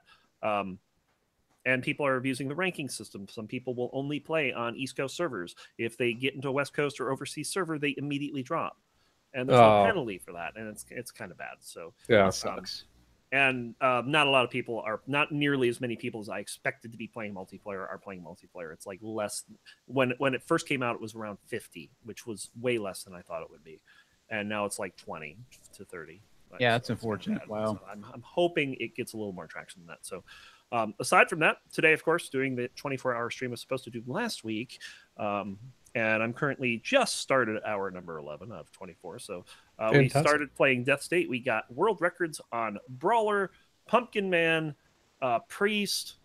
And people are abusing the ranking system. Some people will only play on East Coast servers. If they get into a West Coast or overseas server, they immediately drop. And there's no penalty for that. And it's kind of bad. So Yeah. That sucks. and not a lot of people are, not nearly as many people as I expected to be playing multiplayer are playing multiplayer. It's like less. When it first came out, it was around 50, which was way less than I thought it would be. And now it's like 20 to 30. Yeah, that's So it's unfortunate. bad. Wow. So I'm hoping it gets a little more traction than that. So aside from that, today, of course, doing the 24-hour stream I was supposed to do last week, and I'm currently just started hour number 11 out of 24. So we Fantastic. started playing Death State. We got world records on Brawler, Pumpkin Man, Priest,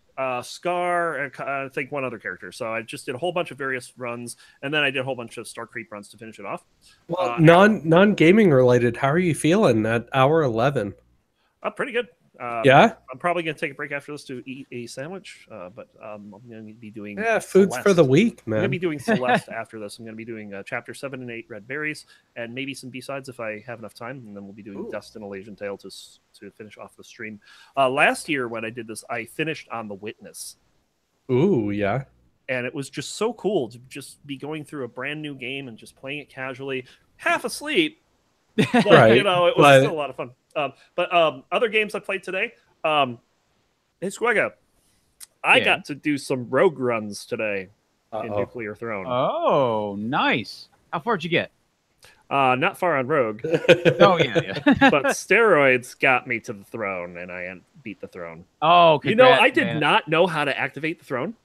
Scar, and I think one other character. So I just did a whole bunch of various runs, and then I did a whole bunch of Star Creep runs to finish it off. Well, non gaming related. How are you feeling at hour 11? Pretty good. Yeah, I'm probably going to take a break after this to eat a sandwich, but I'm going to be doing food's for the week, I'm going to man. be doing Celeste after this. I'm going to be doing chapter 7 and 8 Red Berries, and maybe some B-sides if I have enough time, and then we'll be doing Dust and Elysian Tale to finish off the stream. Last year when I did this, I finished on The Witness. Ooh, yeah. And it was just so cool to just be going through a brand new game and just playing it casually, half asleep. But, Right, it was still a lot of fun. But other games I played today, hey Squigga, I got to do some rogue runs today in Nuclear Throne. Oh, nice. How far did you get? Not far on rogue, Oh, yeah. but steroids got me to the throne, and I beat the throne. Oh, congrats, I did man. not know how to activate the throne.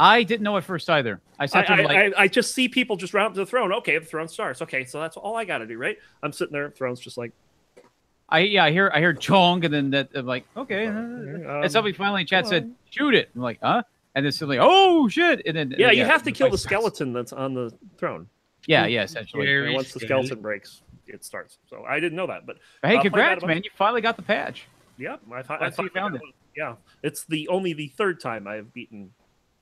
I didn't know at first either. I just see people just run up to the throne. Okay, the throne starts. Okay, so that's all I got to do, right? I'm sitting there, throne's just like. I hear chong, and then that I'm like, okay. And somebody finally in chat said, shoot it. I'm like, huh? And then suddenly, oh shit! And then you have to kill the fight starts. skeleton that's on the throne. Yeah, essentially. And once the skeleton breaks, it starts. So I didn't know that, but Hey, congrats, man! You finally got the patch. Yeah, I Glad you found it. Yeah, it's only the third time I've beaten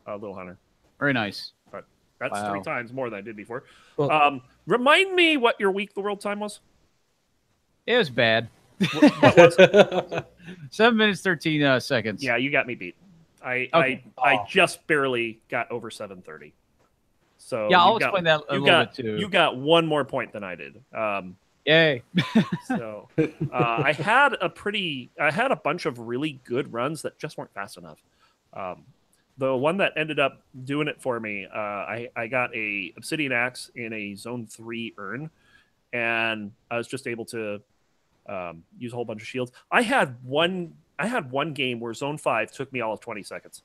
Little Hunter. Very nice. But that's 3 times more than I did before. Well, Remind me what your week the world time was. It was bad. What was it? 7 minutes 13 seconds. Yeah, you got me beat. I just barely got over 7:30. So yeah, I'll explain that a little bit too. You got one more point than I did. Yay! So I had a bunch of really good runs that just weren't fast enough. The one that ended up doing it for me, I got a obsidian axe in a zone 3 urn, and I was just able to use a whole bunch of shields. I had one game where zone 5 took me all of 20 seconds.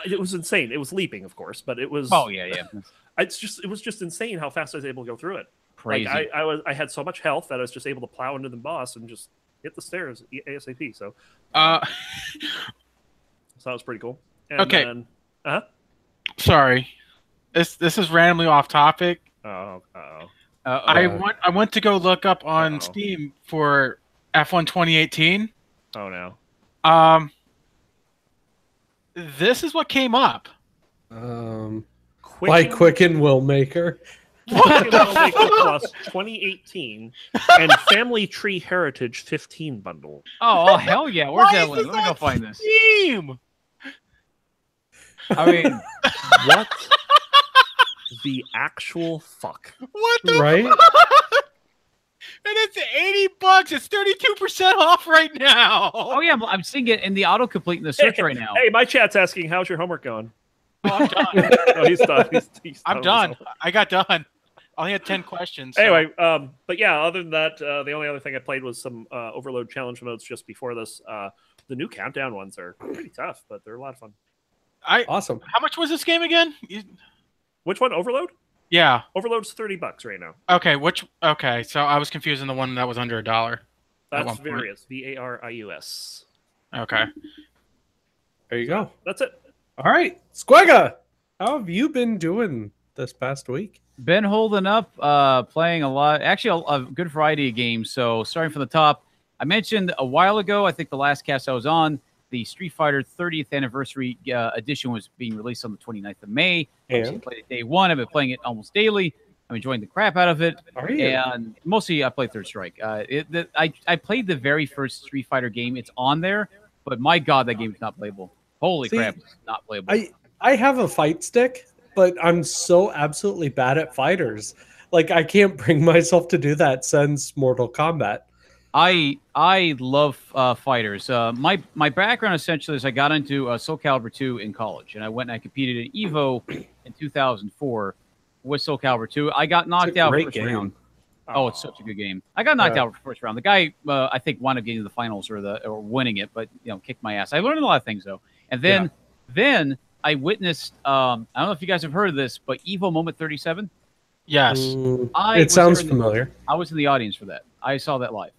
It was insane. It was leaping, of course, but it was. Oh yeah. It was just insane how fast I was able to go through it. Crazy. Like I had so much health that I was just able to plow into the boss and just hit the stairs ASAP. So that was pretty cool. And okay. Then, sorry, this is randomly off topic. I went to go look up on Steam for F1 2018. Oh no. This is what came up. By Quicken Will Maker. Quicken Will Maker Plus 2018 and Family Tree Heritage 15 bundle. Oh hell yeah! Where's that link? Let me go find this. Steam. I mean, what the actual fuck? What the Right? fuck? And it's $80. It's 32% off right now. oh yeah, I'm seeing it in the autocomplete in the search right now. Hey, my chat's asking, how's your homework going? Oh, I'm done. Oh, he's done. He's I'm done. I got done. I only had 10 questions. So. Anyway, but yeah, other than that, the only other thing I played was some Overload challenge modes just before this. The new Countdown ones are pretty tough, but they're a lot of fun. Awesome. How much was this game again? Which one? Overload? Yeah. Overload's $30 right now. Okay, so I was confusing the one that was under $1. That's Various. Varius. Okay. There you go. That's it. All right, Squigga, how have you been doing this past week? Been holding up, playing a lot. Actually, a good variety of games. So starting from the top, I mentioned a while ago, I think the last cast I was on, the Street Fighter 30th anniversary edition was being released on the 29th of May. I played it day one. I've been playing it almost daily. I'm enjoying the crap out of it. Are you? And mostly I played Third Strike. I played the very first Street Fighter game. It's on there, but my God, that game is not playable. Holy crap, it's not playable. I have a fight stick, but I'm so absolutely bad at fighters. Like, I can't bring myself to do that since Mortal Kombat. I love fighters. My background essentially is I got into Soul Calibur 2 in college, and I went and I competed in EVO in 2004 with Soul Calibur 2. I got knocked out first round. Oh, it's such a good game. I got knocked out first round. The guy I think wound up getting to the finals or winning it, but kicked my ass. I learned a lot of things though. And then I witnessed. I don't know if you guys have heard of this, but Evo Moment 37. Yes. It sounds familiar. I was in the audience for that. I saw that live,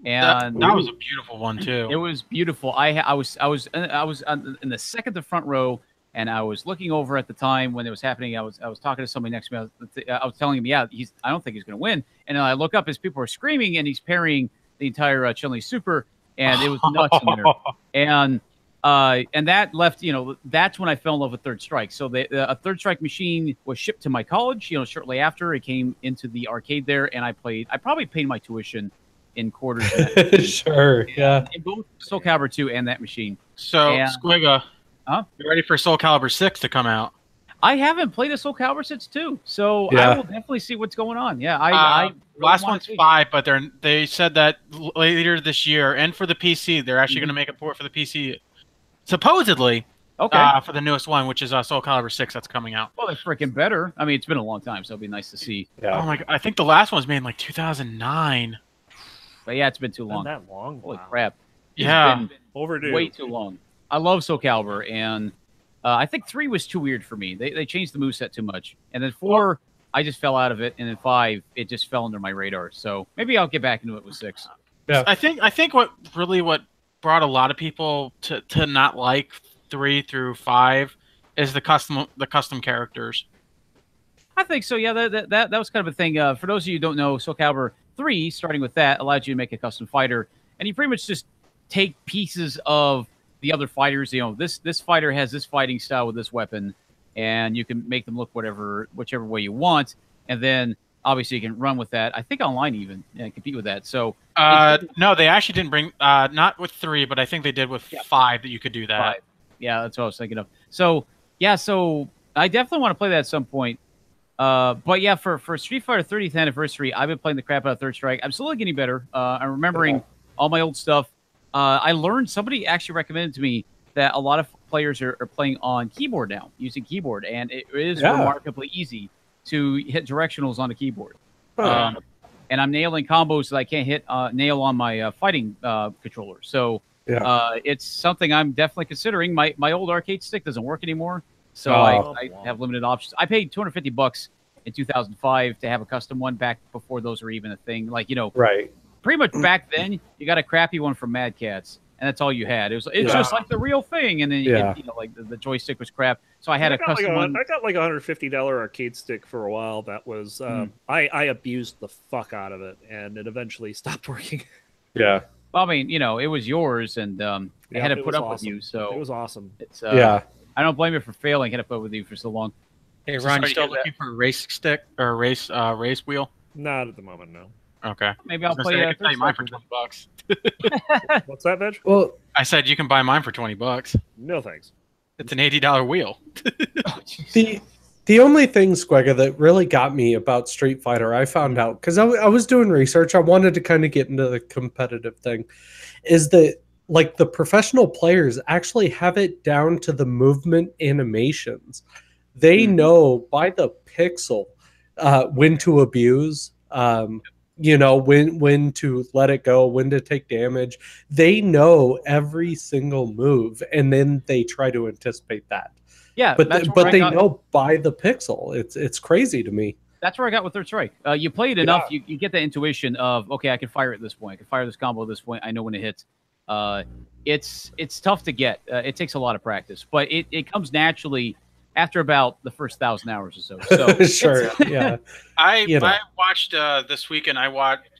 That and was a beautiful one too. it was beautiful. I was in the second to front row, and I was looking over at the time when it was happening. I was talking to somebody next to me. I was telling him, yeah, I don't think he's going to win. And then I look up as people are screaming, and he's parrying the entire Chun-Li Super, and it was nuts in there. And that left, that's when I fell in love with Third Strike. So a Third Strike machine was shipped to my college, shortly after it came into the arcade there, and I probably paid my tuition in quarters. Sure, yeah. In both Soul Calibur 2 and that machine. So, Squigga, Huh? you ready for Soul Calibur 6 to come out? I haven't played a Soul Calibur since 2, so Yeah. I will definitely see what's going on. Yeah, I really last wanna one's see. 5, but they said that later this year, and for the PC, they're actually going to make a port for the PC, supposedly, Okay. for the newest one, which is Soul Calibur 6 that's coming out. Well, they're freaking better. I mean, it's been a long time, so it'll be nice to see. Yeah. Oh my god, I think the last one was made in like 2009. But yeah, it's been too Been long. that long? Holy Wow. crap. It's Yeah. been Overdue. way too long. I love Soul Calibur, and I think 3 was too weird for me. They changed the moveset too much. And then 4, I just fell out of it. And then 5, it just fell under my radar. So maybe I'll get back into it with 6. I think what brought a lot of people to not like 3 through 5 is the custom characters. I think so. Yeah, that was kind of a thing. For those of you who don't know, Soul Calibur 3, starting with that, allowed you to make a custom fighter, and you pretty much just take pieces of the other fighters. This fighter has this fighting style with this weapon, and you can make them look whichever way you want, and then obviously you can run with that. I think online even and compete with that. So no, they actually didn't bring not with 3, but I think they did with 5 that you could do that. 5. Yeah, that's what I was thinking of. So yeah, so I definitely want to play that at some point. But yeah, for Street Fighter 30th anniversary, I've been playing the crap out of Third Strike. I'm slowly getting better. I'm remembering all my old stuff. I learned, somebody actually recommended to me that a lot of players are playing on keyboard now, using keyboard, and it is remarkably easy to hit directionals on the keyboard. And I'm nailing combos that I can't nail on my fighting controller. So it's something I'm definitely considering. My old arcade stick doesn't work anymore. So I have limited options. I paid $250 in 2005 to have a custom one back before those were even a thing. Like, Right. pretty much back then you got a crappy one from Mad Catz, and that's all you had. It's just like the real thing. And then like the joystick was crap. So I had a custom one. I got like a $150 arcade stick for a while. That was I abused the fuck out of it, and it eventually stopped working. Yeah. Well, I mean, it was yours, and I had to it put was up awesome. with you. So It was awesome. it's Yeah. I don't blame you for failing. I had to put up with you for so long. Hey, So Ron, you sorry to still hear that. looking for a race stick or a race wheel? Not at the moment, no. Okay. Maybe I'll I was play gonna say, I can Third buy mine for Strike. $20. What's that, Veg? Well, I said you can buy mine for $20. No thanks. It's an $80 wheel. Oh, jeez. the only thing, Squegga, that really got me about Street Fighter, I found out because I was doing research. I wanted to kind of get into the competitive thing, is that like the professional players actually have it down to the movement animations. They know by the pixel when to abuse, when to let it go, when to take damage. They know every single move, and then they try to anticipate that. Yeah, But that's but where they I got, know by the pixel. It's crazy to me. that's where I got with Third Strike. You play it enough, you get the intuition of, okay, I can fire at this point. I can fire this combo at this point. I know when it hits. It's tough to get. It takes a lot of practice, but it comes naturally after about the first 1,000 hours or so. So Sure, yeah. I watched this weekend. I watched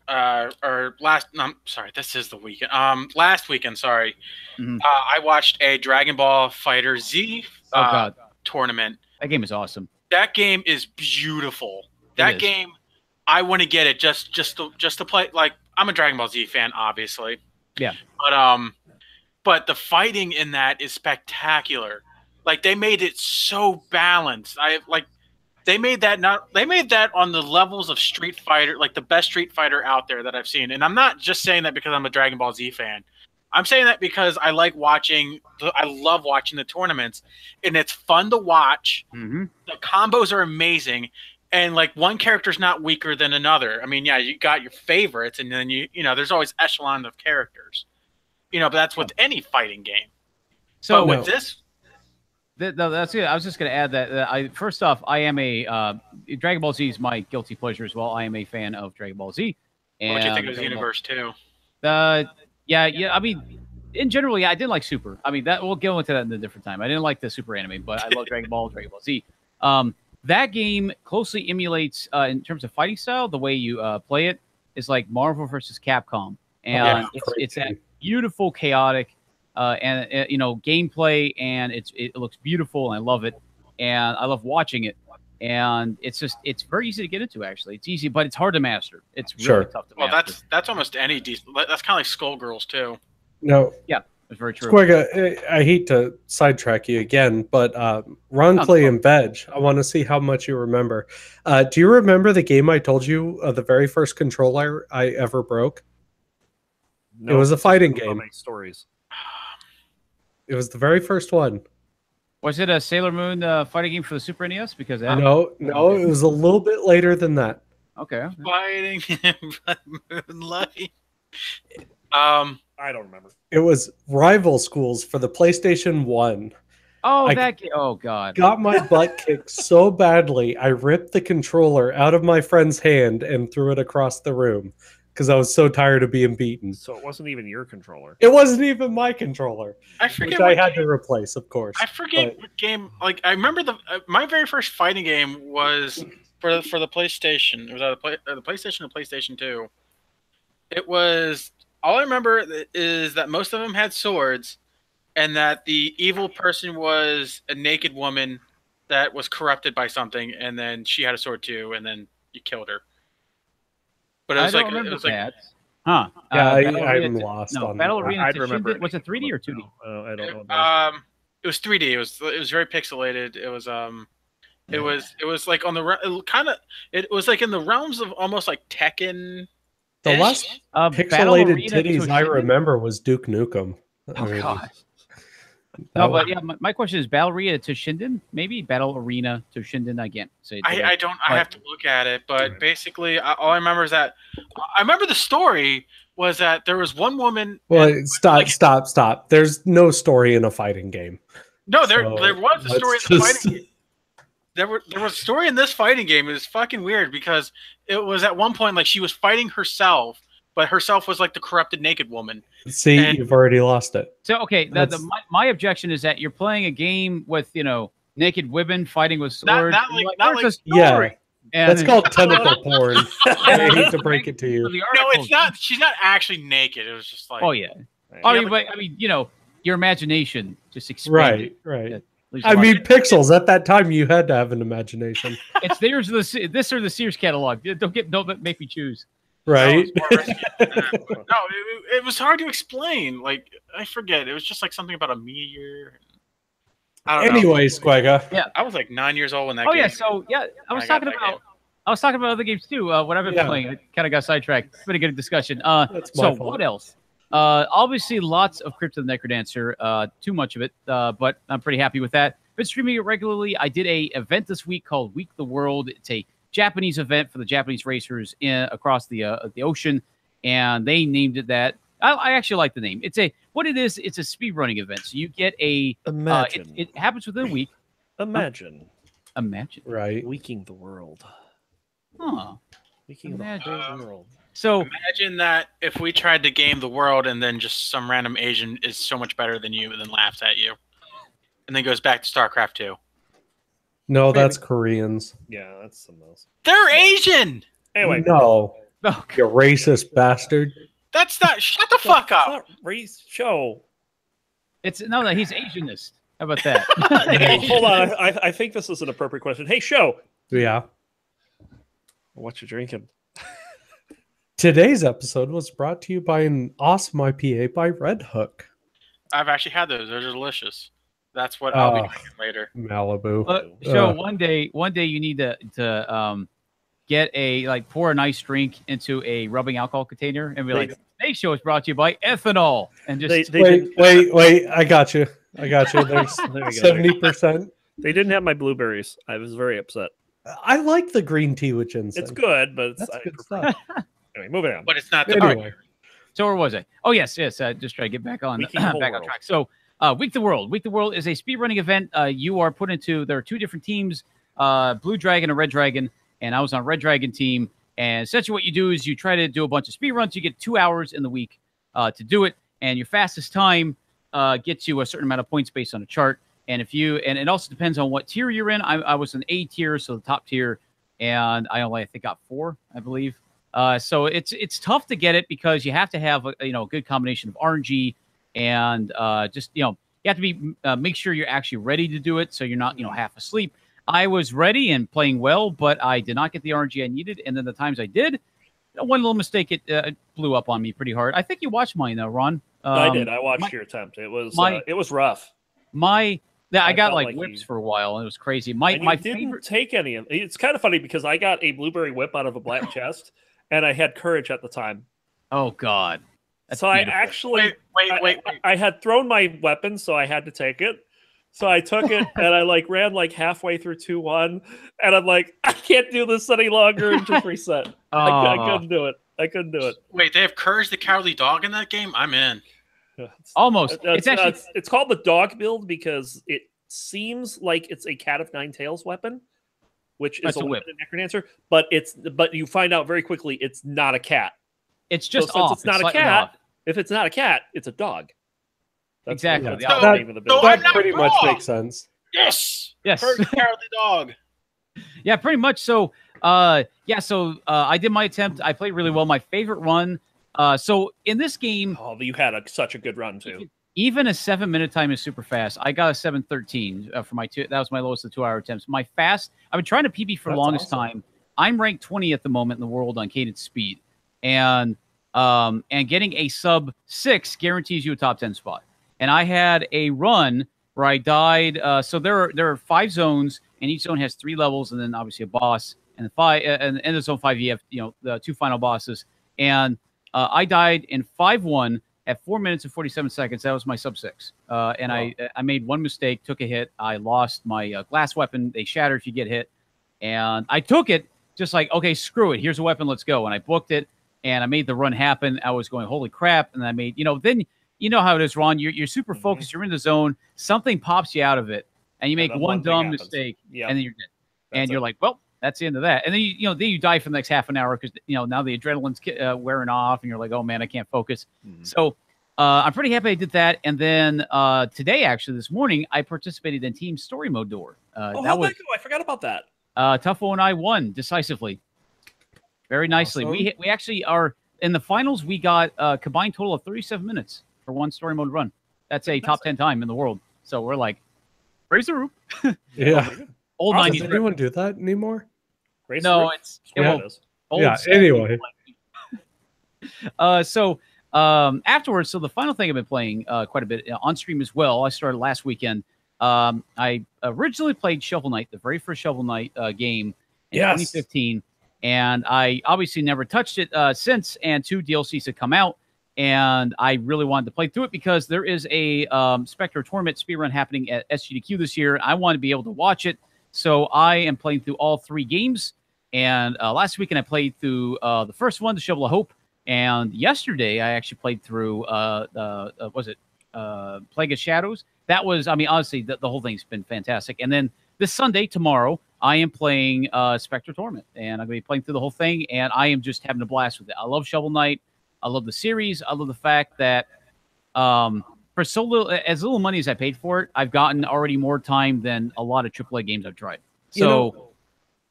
this is the weekend. Last weekend, sorry. Mhm. I watched a Dragon Ball Fighter Z Oh god, tournament. that game is awesome. That game is beautiful. It That is. game, I want to get it just to play. Like, I'm a Dragon Ball Z fan, obviously. Yeah. But the fighting in that is spectacular. Like, they made it so balanced. They made that on the levels of Street Fighter, like the best Street Fighter out there that I've seen. And I'm not just saying that because I'm a Dragon Ball Z fan. I'm saying that because I love watching the tournaments, and it's fun to watch. Mm-hmm. The combos are amazing, and like one character's not weaker than another. I mean, yeah, you got your favorites, and then there's always echelon of characters. But that's with any fighting game. So but with this, No, that's it. I was just going to add that I first off, I am a Dragon Ball Z is my guilty pleasure as well. I am a fan of Dragon Ball Z. And What do you think of Xenoverse 2? Yeah. I mean, in general, yeah, I didn't like Super. I mean, that we'll go into that in a different time. I didn't like the Super anime, but I love Dragon Ball Z. That game closely emulates, in terms of fighting style, the way you play it is like Marvel versus Capcom, and it's that beautiful, chaotic, and gameplay, and it looks beautiful, and I love it, and I love watching it, and it's very easy to get into. Actually, it's easy, but it's hard to master. It's really tough to master. Well, that's almost any decent. That's kind of like Skullgirls too. No. Yeah. That's very true. Squigga, I hate to sidetrack you again, but Ron Clay and Veg, I want to see how much you remember. Do you remember the game I told you, the very first controller I ever broke? No, it was a fighting game. Stories. It was the very first one. Was it a Sailor Moon fighting game for the Super NES? Because No, it was a little bit later than that. Okay. Fighting Moonlight. I don't remember. It was Rival Schools for the PlayStation 1. Oh, oh God. Got my butt kicked so badly, I ripped the controller out of my friend's hand and threw it across the room because I was so tired of being beaten. So it wasn't even your controller. It wasn't even my controller. I forget which I had to replace, of course. I forget what game. Like I remember my very first fighting game was for the PlayStation. It was either the PlayStation or PlayStation 2. It was. All I remember is that most of them had swords, and that the evil person was a naked woman that was corrupted by something, and then she had a sword too, and then you killed her. But it was that. Huh? Yeah, I'm lost. No, on Battle that. Arena. I'd remember. Was it 3D or 2D? I don't know. It was 3D. It was very pixelated. It was it was like on the it was like in the realms of almost like Tekken. The last pixelated titties I remember was Duke Nukem. God. No, but yeah, my question is Battle Arena to Shinden? Maybe Battle Arena to Shinden again. I have to look at it, but basically, all I remember is that I remember the story was that there was one woman. Well, stop. There's no story in a fighting game. No, there was a story in the fighting game. There was a story in this fighting game. It was fucking weird because it was at one point like she was fighting herself, but herself was like the corrupted naked woman. See, you've already lost it. So okay, my objection is that you're playing a game with naked women fighting with swords. Not a story. Yeah, that's called tentacle porn. I hate to break it to you. No, it's not. She's not actually naked. It was just like. Oh yeah. I mean, your imagination just expanded. Right. I mean, Pixels. At that time, you had to have an imagination. It's this or the Sears catalog. Don't make me choose. Right. No, it was hard to explain. Like I forget. It was just like something about a meteor. I don't know. Anyway, Squigga. Yeah, I was like 9 years old when that. Oh yeah, so yeah, I was talking about other games too. What I've been playing. I kind of got sidetracked. It's been a good discussion. So what else? Obviously, lots of Crypt of the Necrodancer. Too much of it, but I'm pretty happy with that. Been streaming it regularly. I did a event this week called Week the World. It's a Japanese event for the Japanese racers across the ocean, and they named it that. I actually like the name. It's a speedrunning event. So you get a imagine. It happens within a week. Imagine. Right. Weaking the world. Huh. Weaking the whole world. So imagine that if we tried to game the world and then just some random Asian is so much better than you and then laughs at you. And then goes back to StarCraft 2. No, that's Koreans. Yeah, that's the most. They're Asian! Anyway. No. You racist bastard. That's not. Shut the fuck up. Not race show. He's Asianist. How about that? Hold on. I think this is an appropriate question. Hey, show. Yeah. What you drinking? Today's episode was brought to you by an awesome IPA by Red Hook. I've actually had those. They're delicious. That's what I'll be drinking later. Malibu. So one day you need to get pour a nice drink into a rubbing alcohol container and be like, today's show is brought to you by ethanol. And just wait. I got you. There's 70%. They didn't have my blueberries. I was very upset. I like the green tea with ginseng. It's good, but that's good stuff. Anyway, moving on. But it's not the anyway. So where was I? Oh yes. Just try to get back on track. So Week the World. Week the World is a speedrunning event. You are put into, there are 2 different teams, Blue Dragon and Red Dragon, and I was on Red Dragon team. And essentially what you do is you try to do a bunch of speedruns. You get 2 hours in the week to do it, and your fastest time gets you a certain amount of points based on a chart. And if you, and it also depends on what tier you're in. I was an A tier, so the top tier, and I think got 4, I believe. So it's tough to get it because you have to have a good combination of RNG and just you have to be make sure you're actually ready to do it, so you're not half asleep. I was ready and playing well, but I did not get the RNG I needed, and then the times I did, one little mistake, it blew up on me pretty hard. I think you watched mine though, Ron. I did. I watched your attempt. It was rough. I got like whips for a while, and it was crazy. My didn't favorite... take any of it. It's kind of funny because I got a blueberry whip out of a black chest, and I had courage at the time. Oh God! That's so beautiful. I actually wait. I had thrown my weapon, so I had to take it. So I took it, and I ran halfway through 2-1, and I'm like, I can't do this any longer, and just reset. I couldn't do it. Wait, they have Courage the Cowardly Dog in that game? I'm in. Almost. It's called the dog build because it seems like it's a Cat of Nine Tails weapon, which is a whip in Necrodancer, but you find out very quickly it's not a cat. It's just so off. It's not a cat. If it's not a cat, it's a dog. That's exactly. the name of the build. That pretty much makes sense. Yes. Courage the Cowardly Dog. Yeah, pretty much. So, I did my attempt. I played really well. My favorite run. So in this game, you had such a good run too. Even a 7-minute time is super fast. I got a 7:13 for my 2. That was my lowest of 2-hour attempts. My fast. I've been trying to PB for the longest time. I'm ranked 20 at the moment in the world on cadence speed, and getting a sub 6 guarantees you a top 10 spot. And I had a run where I died. So there are 5 zones, and each zone has 3 levels, and then obviously a boss. And and in the zone 5, you have the 2 final bosses. And I died in 5-1 at 4 minutes and 47 seconds. That was my sub 6. And wow. I made one mistake, took a hit. I lost my glass weapon. They shatter if you get hit. And I took it just like, okay, screw it. Here's a weapon. Let's go. And I booked it, and I made the run happen. I was going, holy crap. And I made, then you know how it is, Ron. You're super focused. You're in the zone. Something pops you out of it, and you make one dumb mistake, and then you're dead. And you're like, well, that's the end of that. And then you die for the next half an hour because now the adrenaline's wearing off, and you're like, oh man, I can't focus. So I'm pretty happy I did that. And then today, actually, this morning, I participated in Team Story Mode Door. How'd that go? I forgot about that. Tuffo and I won decisively, very nicely. Awesome. We actually are in the finals. We got a combined total of 37 minutes for one story mode run. That's a top 10 time in the world. So we're like, raise the roof. Yeah. Old 90s. Does anyone do that anymore? No, it's old. Yeah. Anyway. Afterwards, so the final thing I've been playing quite a bit on stream as well. I started last weekend. I originally played Shovel Knight, the very first Shovel Knight game in 2015, and I obviously never touched it since. And 2 DLCs had come out, and I really wanted to play through it because there is a Spectre Torment speedrun happening at SGDQ this year. I want to be able to watch it, so I am playing through all 3 games. And last weekend I played through the first one, the Shovel of Hope, and yesterday I actually played through Plague of Shadows. That was, honestly, the whole thing's been fantastic. And then this Sunday, tomorrow, I am playing Spectre Torment, and I'm going to be playing through the whole thing, and I am just having a blast with it. I love Shovel Knight. I love the series. I love the fact that for as little money as I paid for it, I've gotten already more time than a lot of AAA games I've tried. So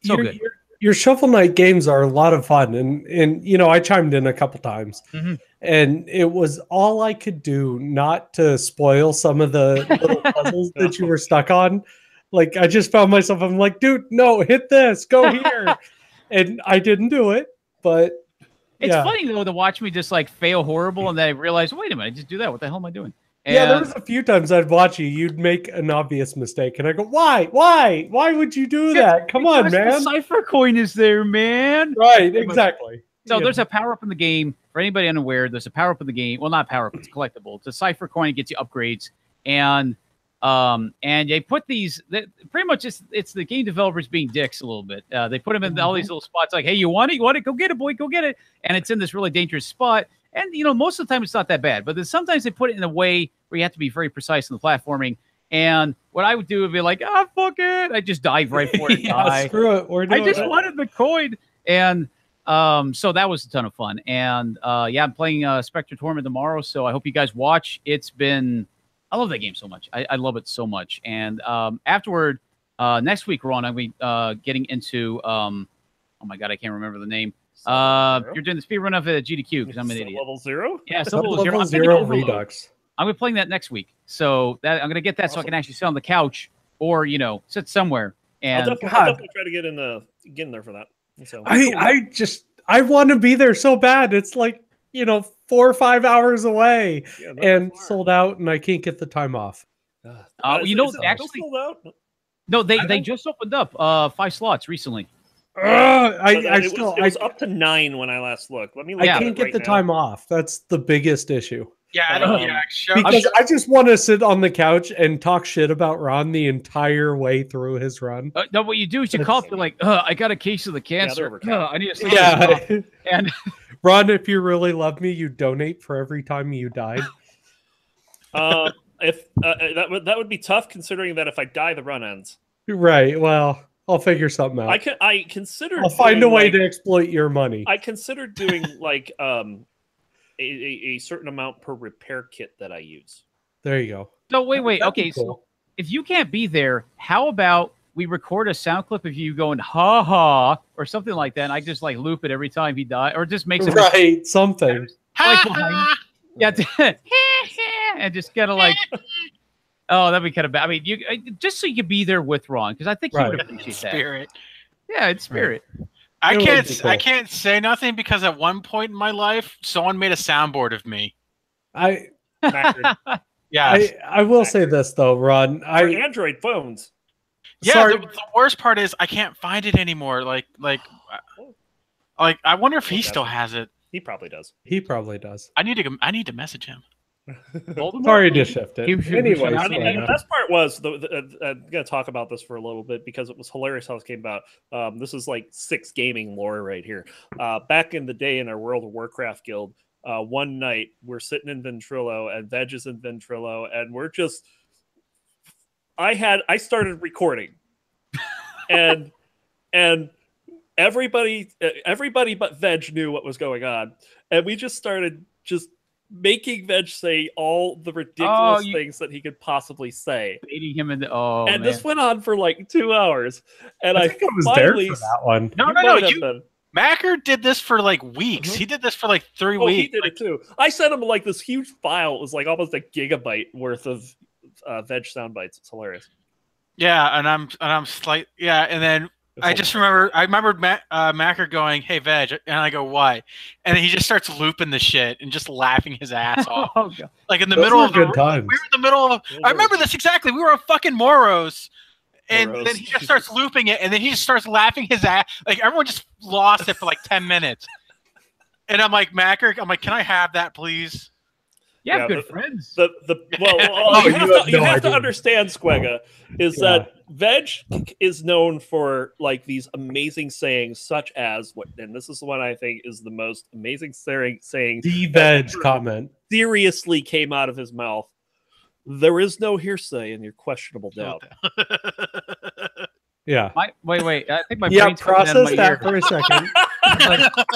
good. Your Shovel Knight games are a lot of fun, and I chimed in a couple times, and it was all I could do not to spoil some of the little puzzles that you were stuck on. Like, I just found myself, I'm like, dude, no, hit this, go here, and I didn't do it, but it's funny though to watch me just like fail horrible, and then I realized, wait a minute, I just do that. What the hell am I doing? And there was a few times I'd watch you'd make an obvious mistake, and I go, why would you do that? Come on, man. The cipher coin is there, man. Right, exactly. So there's a power up in the game. For anybody unaware, there's a power up in the game. Well, not power up, it's collectible. It's a cipher coin. It gets you upgrades, and they put these. Pretty much, it's the game developers being dicks a little bit. They put them in all these little spots, like, hey, you want it? Go get it, boy, go get it. And it's in this really dangerous spot. And most of the time it's not that bad, but then sometimes they put it in a way where you have to be very precise in the platforming. And what I would do would be like, fuck it. I just dive right for it and die. Screw it. We're doing I just it. wanted the coin. And so that was a ton of fun. And I'm playing Spectre Torment tomorrow, so I hope you guys watch. I love that game so much. I love it so much. And afterward, next week, Ron, I'll be getting into oh my god, I can't remember the name. You're doing the speed run of it at GDQ because I'm an idiot. Level 0? Yeah, Level 0 Redux. I'm gonna be playing that next week, so that I'm gonna get that so I can actually sit on the couch or sit somewhere. And I'll definitely try to get in there for that. So I want to be there so bad. It's like 4 or 5 hours away and sold out, and I can't get the time off. Actually, sold out? No, they just opened up 5 slots recently. It was up to 9 when I last looked. Let me look. I can't get the time off. That's the biggest issue. Yeah, because I just want to sit on the couch and talk shit about Ron the entire way through his run. No, what you do is you call up, like, I got a case of the cancer. I need to sleep. Yeah. And Ron, if you really love me, you donate for every time you died. If that would be tough, considering that if I die, the run ends. Right. Well, I'll figure something out. I considered. I'll find a way to exploit your money. I considered doing like a certain amount per repair kit that I use. There you go. So wait. That'd Okay, be cool. so if you can't be there, how about we record a sound clip of you going ha ha or something like that, and I just like loop it every time he dies, or just makes it right something. Yeah, and just kind of like, oh, that'd be kind of bad. I mean, just so you could be there with Ron, because I think he would appreciate that. Spirit. Yeah, it's spirit. I can't say nothing because at one point in my life, someone made a soundboard of me. I Yeah, will say this though, Ron. Android phones. Yeah, the worst part is I can't find it anymore. Like I wonder if he still has it. He probably does. He probably does. I need to message him. Sorry to shift it. Anyway, the best part was I'm going to talk about this for a little bit because it was hilarious how this came about. This is like 6 gaming lore right here. Back in the day in our World of Warcraft guild, one night we're sitting in Ventrilo and Veg is in Ventrilo, and we're just. I started recording, and everybody but Veg knew what was going on, and we just started making Veg say all the ridiculous things that he could possibly say. Baiting him into this went on for like 2 hours, and I think I was finally there for that one. No. Macker did this for like weeks. He did this for like 3 weeks. He did it too. I sent him like this huge file. It was like almost a gigabyte worth of Veg sound bites. It's hilarious. Yeah, and I'm slight. Yeah, and then I remembered Macker going, "Hey Veg," and I go, "Why?" And then he just starts looping the shit and just laughing his ass off. Like in the middle of good times. We were in the middle of. I remember this exactly. We were on fucking Moros. And then he just starts looping it, and then he just starts laughing his ass. Like everyone just lost it for like 10 minutes. And I'm like, Macker, can I have that, please? Yeah, good friends. You have to understand, Squega, is that Veg is known for like these amazing sayings, such as and this is the one I think is the most amazing saying. The Veg comment seriously came out of his mouth. There is no hearsay in your questionable doubt. Yeah. Wait. I think my brain's process that for a second.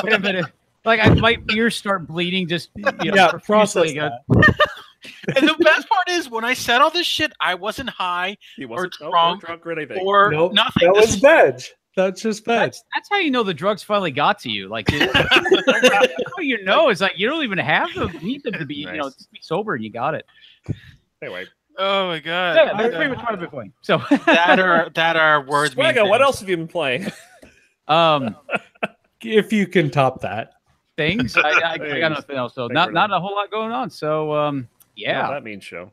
Wait a minute. Like my ears start bleeding. Just process that. And the best part is when I said all this shit, I wasn't high or drunk or anything. Or nothing. That was Veg. That's just Veg. That's how you know the drugs finally got to you. Like, how you know is like you don't even have to need them to be just be sober and you got it. Anyway. Oh my god. Yeah, that's pretty much part of the point. So that are words. Swagga, what else have you been playing? If you can top that. Things. I got nothing else. So not a whole lot going on. So yeah. Well, that means show.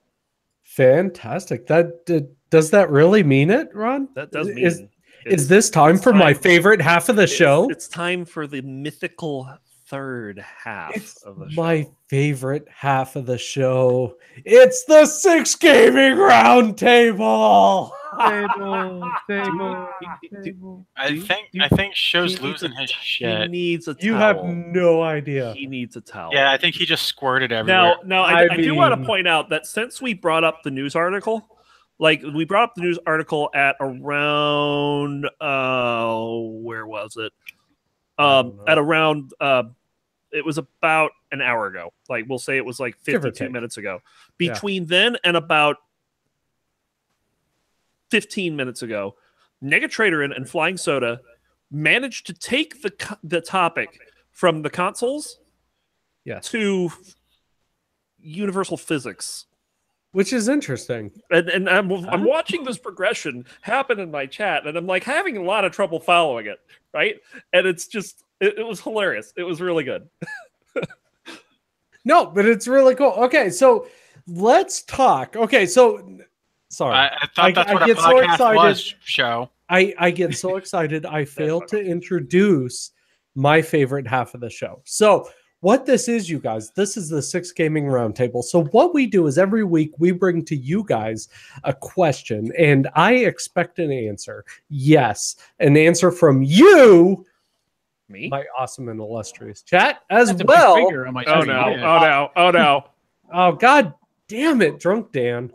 Fantastic. Does that really mean it, Ron? That does mean is this time for my favorite half of the show? It's time for the mythical third half It's of the show. my favorite half of the show. It's the 6 Gaming Roundtable. I think Show's He needs losing a- his He shit. needs a towel. You have no idea. He needs a towel. Yeah, I think he just squirted everywhere. Now, I do want to point out that since we brought up the news article, like we brought up the news article at around where was it? At around it was about an hour ago. Like we'll say it was like Give or 52 take. minutes ago. Between then and about 15 minutes ago, Negatrader and Flying Soda managed to take the topic from the consoles Yes. to universal physics. Which is interesting. And I'm watching this progression happen in my chat, and I'm like having a lot of trouble following it, right? And it's just, it was hilarious. It was really good. No, but it's really cool. Okay, so let's talk. Okay, so sorry. I thought that's what a get so podcast excited. was, Show. I get so excited. I failed to introduce my favorite half of the show. So what this is, you guys, this is the 6 Gaming Roundtable. So what we do is every week we bring to you guys a question, and I expect an answer. Yes, an answer from you, Me? my awesome and illustrious chat, as That's a big well. finger on my Oh screen. no! Yeah. Oh no! Oh no! Oh, God damn it, Drunk Dan.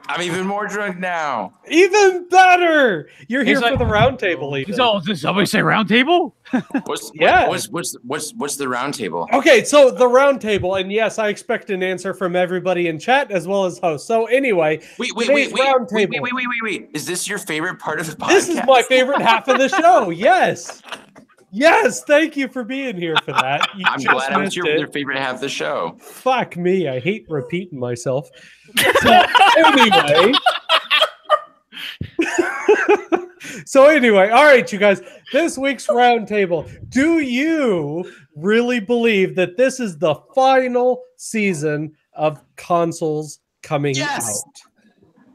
I'm even more drunk now. Even better. You're here He's for like- the roundtable. He's all, did somebody say round table? What's Yeah. what's the round table? Okay, so the roundtable, and yes, I expect an answer from everybody in chat as well as hosts. So anyway, Wait. today's roundtable. Wait. Is this your favorite part of the podcast? This is my favorite half of the show. Yes. Yes, thank you for being here for that. You I'm just glad I was missed your it. favorite half of the show. Fuck me, I hate repeating myself. So, anyway. So anyway, all right, you guys, this week's roundtable. Do you really believe that this is the final season of consoles coming Yes. out?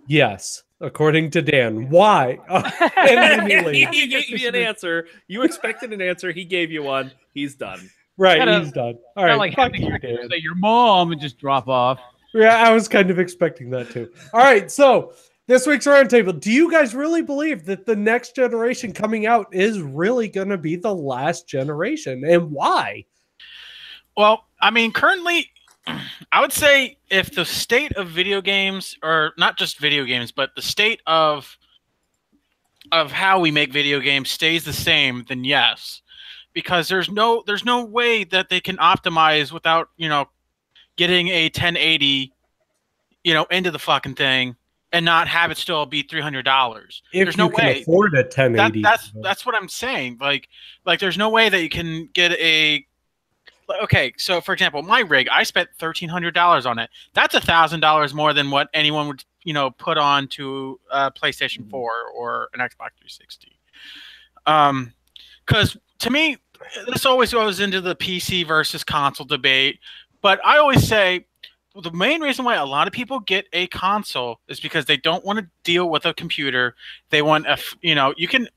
Yes, according to Dan. Why? And Emily. He gave you an answer. You expected an answer. He gave you one. He's done. Right, Kinda- he's done. All Kinda right, like fuck having you, your, Dan. say your mom and just drop off. Yeah, I was kind of expecting that too. All right, so this week's roundtable. Do you guys really believe that the next generation coming out is really going to be the last generation, and why? Well, I mean, currently, I would say if the state of video games, or not just video games, but the state of how we make video games stays the same, then yes, because there's no way that they can optimize without getting a 1080 into the fucking thing and not have it still be $300. If There's no you can way. afford a 1080. That's what I'm saying. Like there's no way that you can get a. Okay, so for example, my rig, I spent $1,300 on it. That's $1,000 more than what anyone would put on to a PlayStation 4 or an Xbox 360. Because to me, this always goes into the PC versus console debate. But I always say the main reason why a lot of people get a console is because they don't want to deal with a computer. They want you can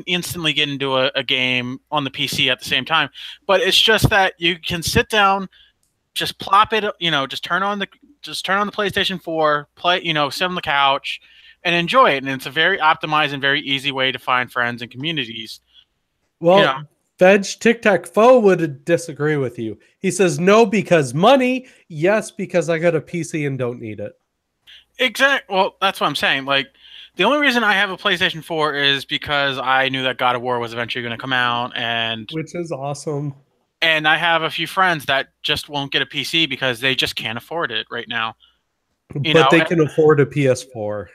instantly get into a game on the PC at the same time, but it's just that you can sit down, just plop it, just turn on the PlayStation 4, play, sit on the couch and enjoy it. And it's a very optimized and very easy way to find friends and communities. Well, Veg Tic Tac Foe would disagree with you. He says no because money, yes because I got a PC and don't need it. Exactly. Well, that's what I'm saying. Like, the only reason I have a PlayStation 4 is because I knew that God of War was eventually going to come out, Which is awesome. And I have a few friends that just won't get a PC because they just can't afford it right now. But they can afford a PS4.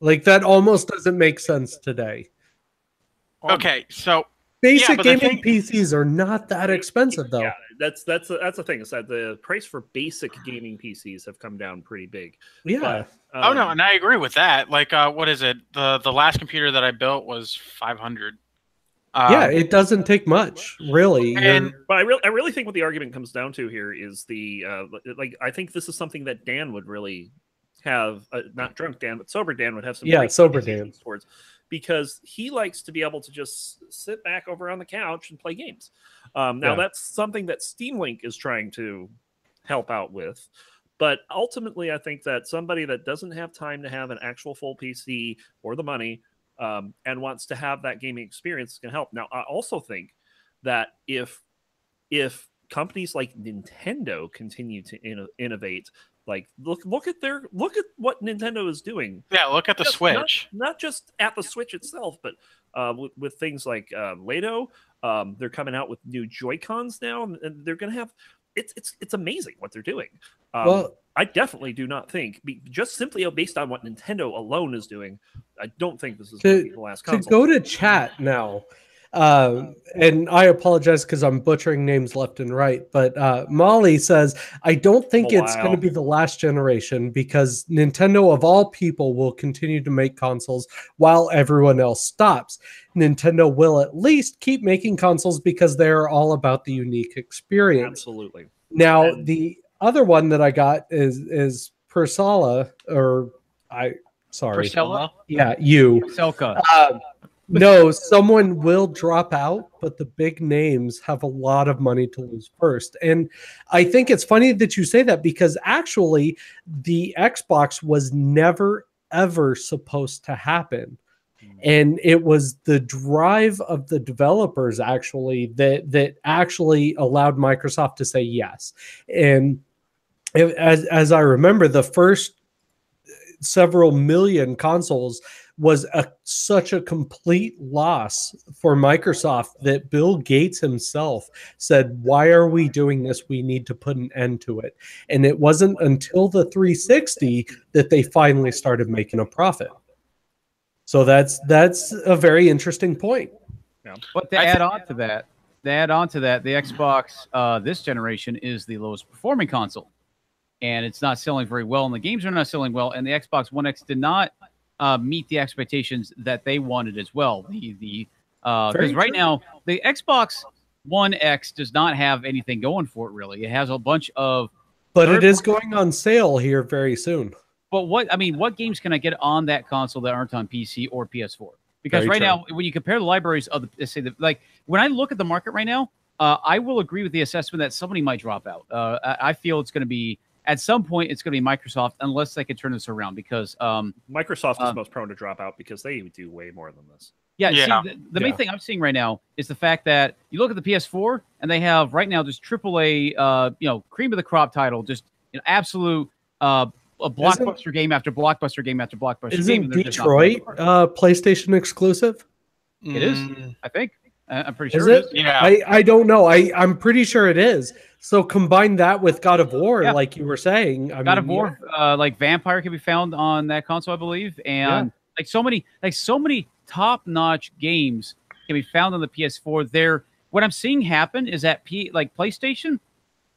Like, that almost doesn't make sense today. Okay, so Basic but the gaming PCs are not that expensive, though. Yeah, that's the thing. Is that the price for basic gaming PCs have come down pretty big. Yeah. But, oh no, and I agree with that. Like, what is it? The last computer that I built was $500. Yeah, it doesn't take much, really. But I really think what the argument comes down to here is the I think this is something that Dan would really have, not drunk Dan, but sober Dan would have some. Yeah, great sober opinions Dan. towards because he likes to be able to just sit back over on the couch and play games. Now, Yeah. that's something that Steam Link is trying to help out with. But ultimately, I think that somebody that doesn't have time to have an actual full PC or the money and wants to have that gaming experience can help. Now, I also think that if companies like Nintendo continue to innovate, like look at what Nintendo is doing. Yeah, look at the Switch. Not just at the Switch itself, but with things like Lado. They're coming out with new Joy-Cons now, and they're going to have. It's amazing what they're doing. Well, I definitely do not think, just simply based on what Nintendo alone is doing, I don't think this is going to be the last to console. go to chat now, and I apologize because I'm butchering names left and right, but Molly says, I don't think it's going to be the last generation because Nintendo, of all people, will continue to make consoles while everyone else stops. Nintendo will at least keep making consoles because they're all about the unique experience. Absolutely. Now, the other one that I got is Persala, or Priscilla? Yeah, you. Selka. No, someone will drop out, but the big names have a lot of money to lose first. And I think it's funny that you say that because actually the Xbox was never, ever supposed to happen. And it was the drive of the developers actually that actually allowed Microsoft to say yes. And as I remember, the first several million consoles was such a complete loss for Microsoft that Bill Gates himself said, why are we doing this? We need to put an end to it. And it wasn't until the 360 that they finally started making a profit. So that's a very interesting point. Yeah. But to add on to that, the Xbox this generation is the lowest performing console. And it's not selling very well, and the games are not selling well, and the Xbox One X did not meet the expectations that they wanted as well. Because right now, the Xbox One X does not have anything going for it, really. It has a bunch of... But it is going on sale here very soon. But what games can I get on that console that aren't on PC or PS4? Because Very true. now, when you compare the libraries of when I look at the market right now, I will agree with the assessment that somebody might drop out. I feel it's going to be... At some point, it's going to be Microsoft unless they can turn this around because Microsoft is most prone to drop out because they do way more than this. Yeah. See, the main thing I'm seeing right now is the fact that you look at the PS4 and they have right now just AAA, cream of the crop title, just absolute a blockbuster game after blockbuster game after blockbuster game. Isn't Detroit PlayStation exclusive? It is, I think. I'm pretty sure it is. Yeah. I don't know. I'm pretty sure it is. So combine that with God of War, like you were saying. God of War, like Vampire can be found on that console, I believe, and so many top-notch games can be found on the PS4. What I'm seeing happen is that PlayStation,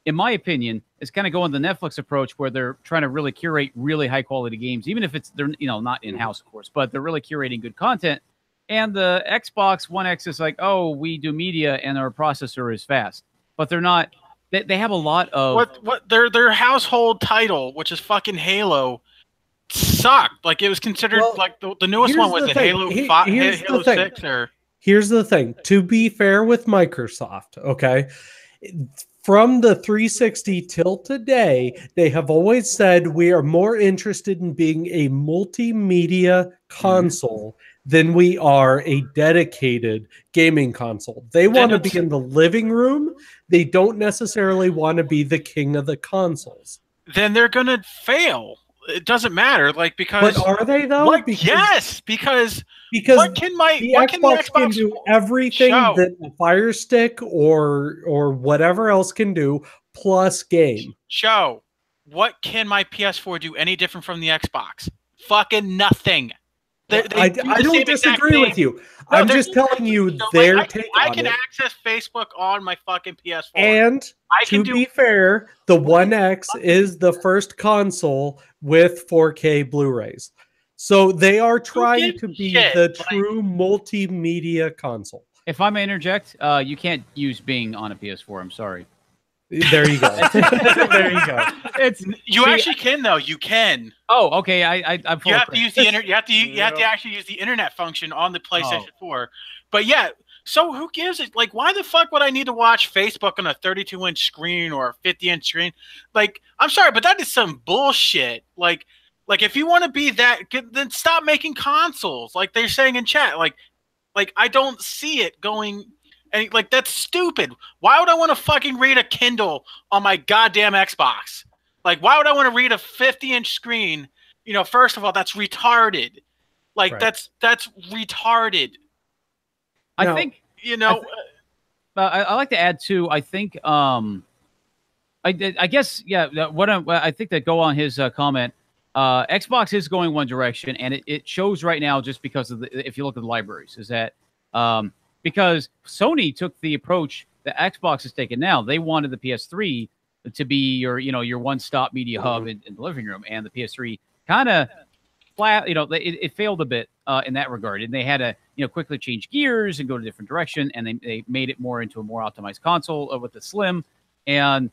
in my opinion, is kind of going the Netflix approach where they're trying to really curate really high-quality games, even if they're not in-house, of course, but they're really curating good content. And the Xbox One X is like, oh, we do media and our processor is fast, but they're not. They have a lot of their household title, which is fucking Halo, sucked. Like it was considered the newest one was Halo 5, Halo 6, or. Here's the thing. To be fair with Microsoft, okay, from the 360 till today, they have always said we are more interested in being a multimedia console than we are a dedicated gaming console. They want to be in the living room. They don't necessarily want to be the king of the consoles. Then they're going to fail. It doesn't matter, because. But are they though? Because what can the Xbox can do everything that the Fire Stick or whatever else can do, plus game. What can my PS4 do any different from the Xbox? Fucking nothing. I don't disagree with you. No, I'm just telling you their take on it. I can access Facebook on my fucking PS4. And to be fair, the One X is the first console with 4K Blu-rays. So they are trying to be the true multimedia console. If I may interject, you can't use Bing on a PS4. I'm sorry. There you go. There you go. It's You see, actually can though. You can. Oh, okay. I'm You have to use the internet. You have to actually use the internet function on the PlayStation 4. But yeah, so who gives it? Like, why the fuck would I need to watch Facebook on a 32-inch screen or a 50-inch screen? Like, I'm sorry, but that is some bullshit. Like if you want to be that good, then stop making consoles. Like they're saying in chat. Like I don't see it going. And like that's stupid. Why would I want to fucking read a Kindle on my goddamn Xbox? Like, why would I want to read a 50-inch screen? You know, first of all, that's retarded. Like, Right. that's retarded. I think You know, I like to add too. I think I guess yeah. I think that go on his comment. Xbox is going one direction, and it shows right now just because of if you look at the libraries, is that because Sony took the approach that Xbox is taking now. They wanted the PS3 to be your one-stop media hub in the living room, and the PS3 kind of flat. It failed a bit in that regard, and they had to quickly change gears and go to a different direction, and they made it more into a more optimized console with the Slim, and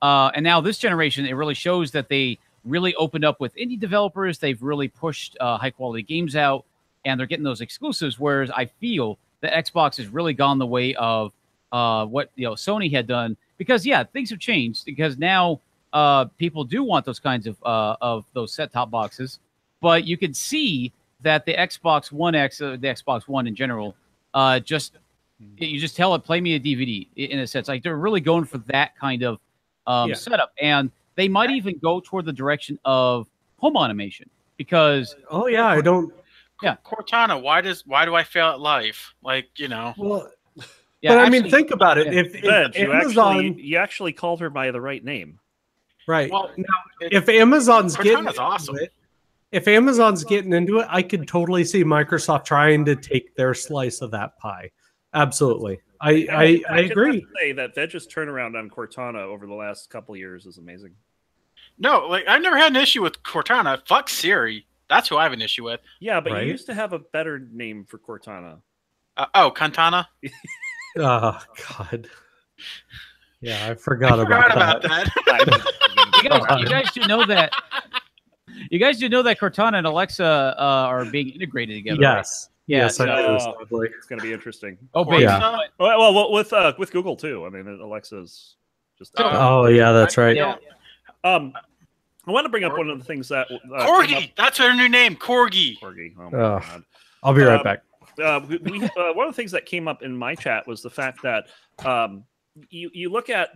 now this generation it really shows that they really opened up with indie developers. They've really pushed high-quality games out, and they're getting those exclusives. Whereas I feel that Xbox has really gone the way of what Sony had done, because things have changed, because now people do want those kinds of those set-top boxes, but you can see that the Xbox One X, the Xbox One in general, you just tell it, play me a DVD in a sense. Like they're really going for that kind of setup, and they might even go toward the direction of home automation, because I don't. Yeah. Cortana, why do I fail at life? Like, Well, yeah, but I actually, mean, think about it. If Veg, Amazon, you actually called her by the right name. right? Well, Now, if Amazon's getting Cortana's awesome. into it, if Amazon's getting into it, I could totally see Microsoft trying to take their slice of that pie. Absolutely, I agree. Say that Veg's turnaround on Cortana over the last couple of years is amazing. No, like I've never had an issue with Cortana. Fuck Siri. That's who I have an issue with. Yeah, but Right? you used to have a better name for Cortana. Cantana. Oh God. Yeah, I forgot about that. you guys do know that. You guys do know that Cortana and Alexa are being integrated together. Right? Yes. Yeah, Yes, I do. so- Sadly. It's going to be interesting. Oh, baby. Yeah. Well, with Google too. I mean, Alexa's just. Oh yeah, that's right. Yeah. I want to bring up one of the things that Corgi. That's her new name. Corgi. Corgi. Oh my Oh. God. I'll be right back. One of the things that came up in my chat was the fact that you look at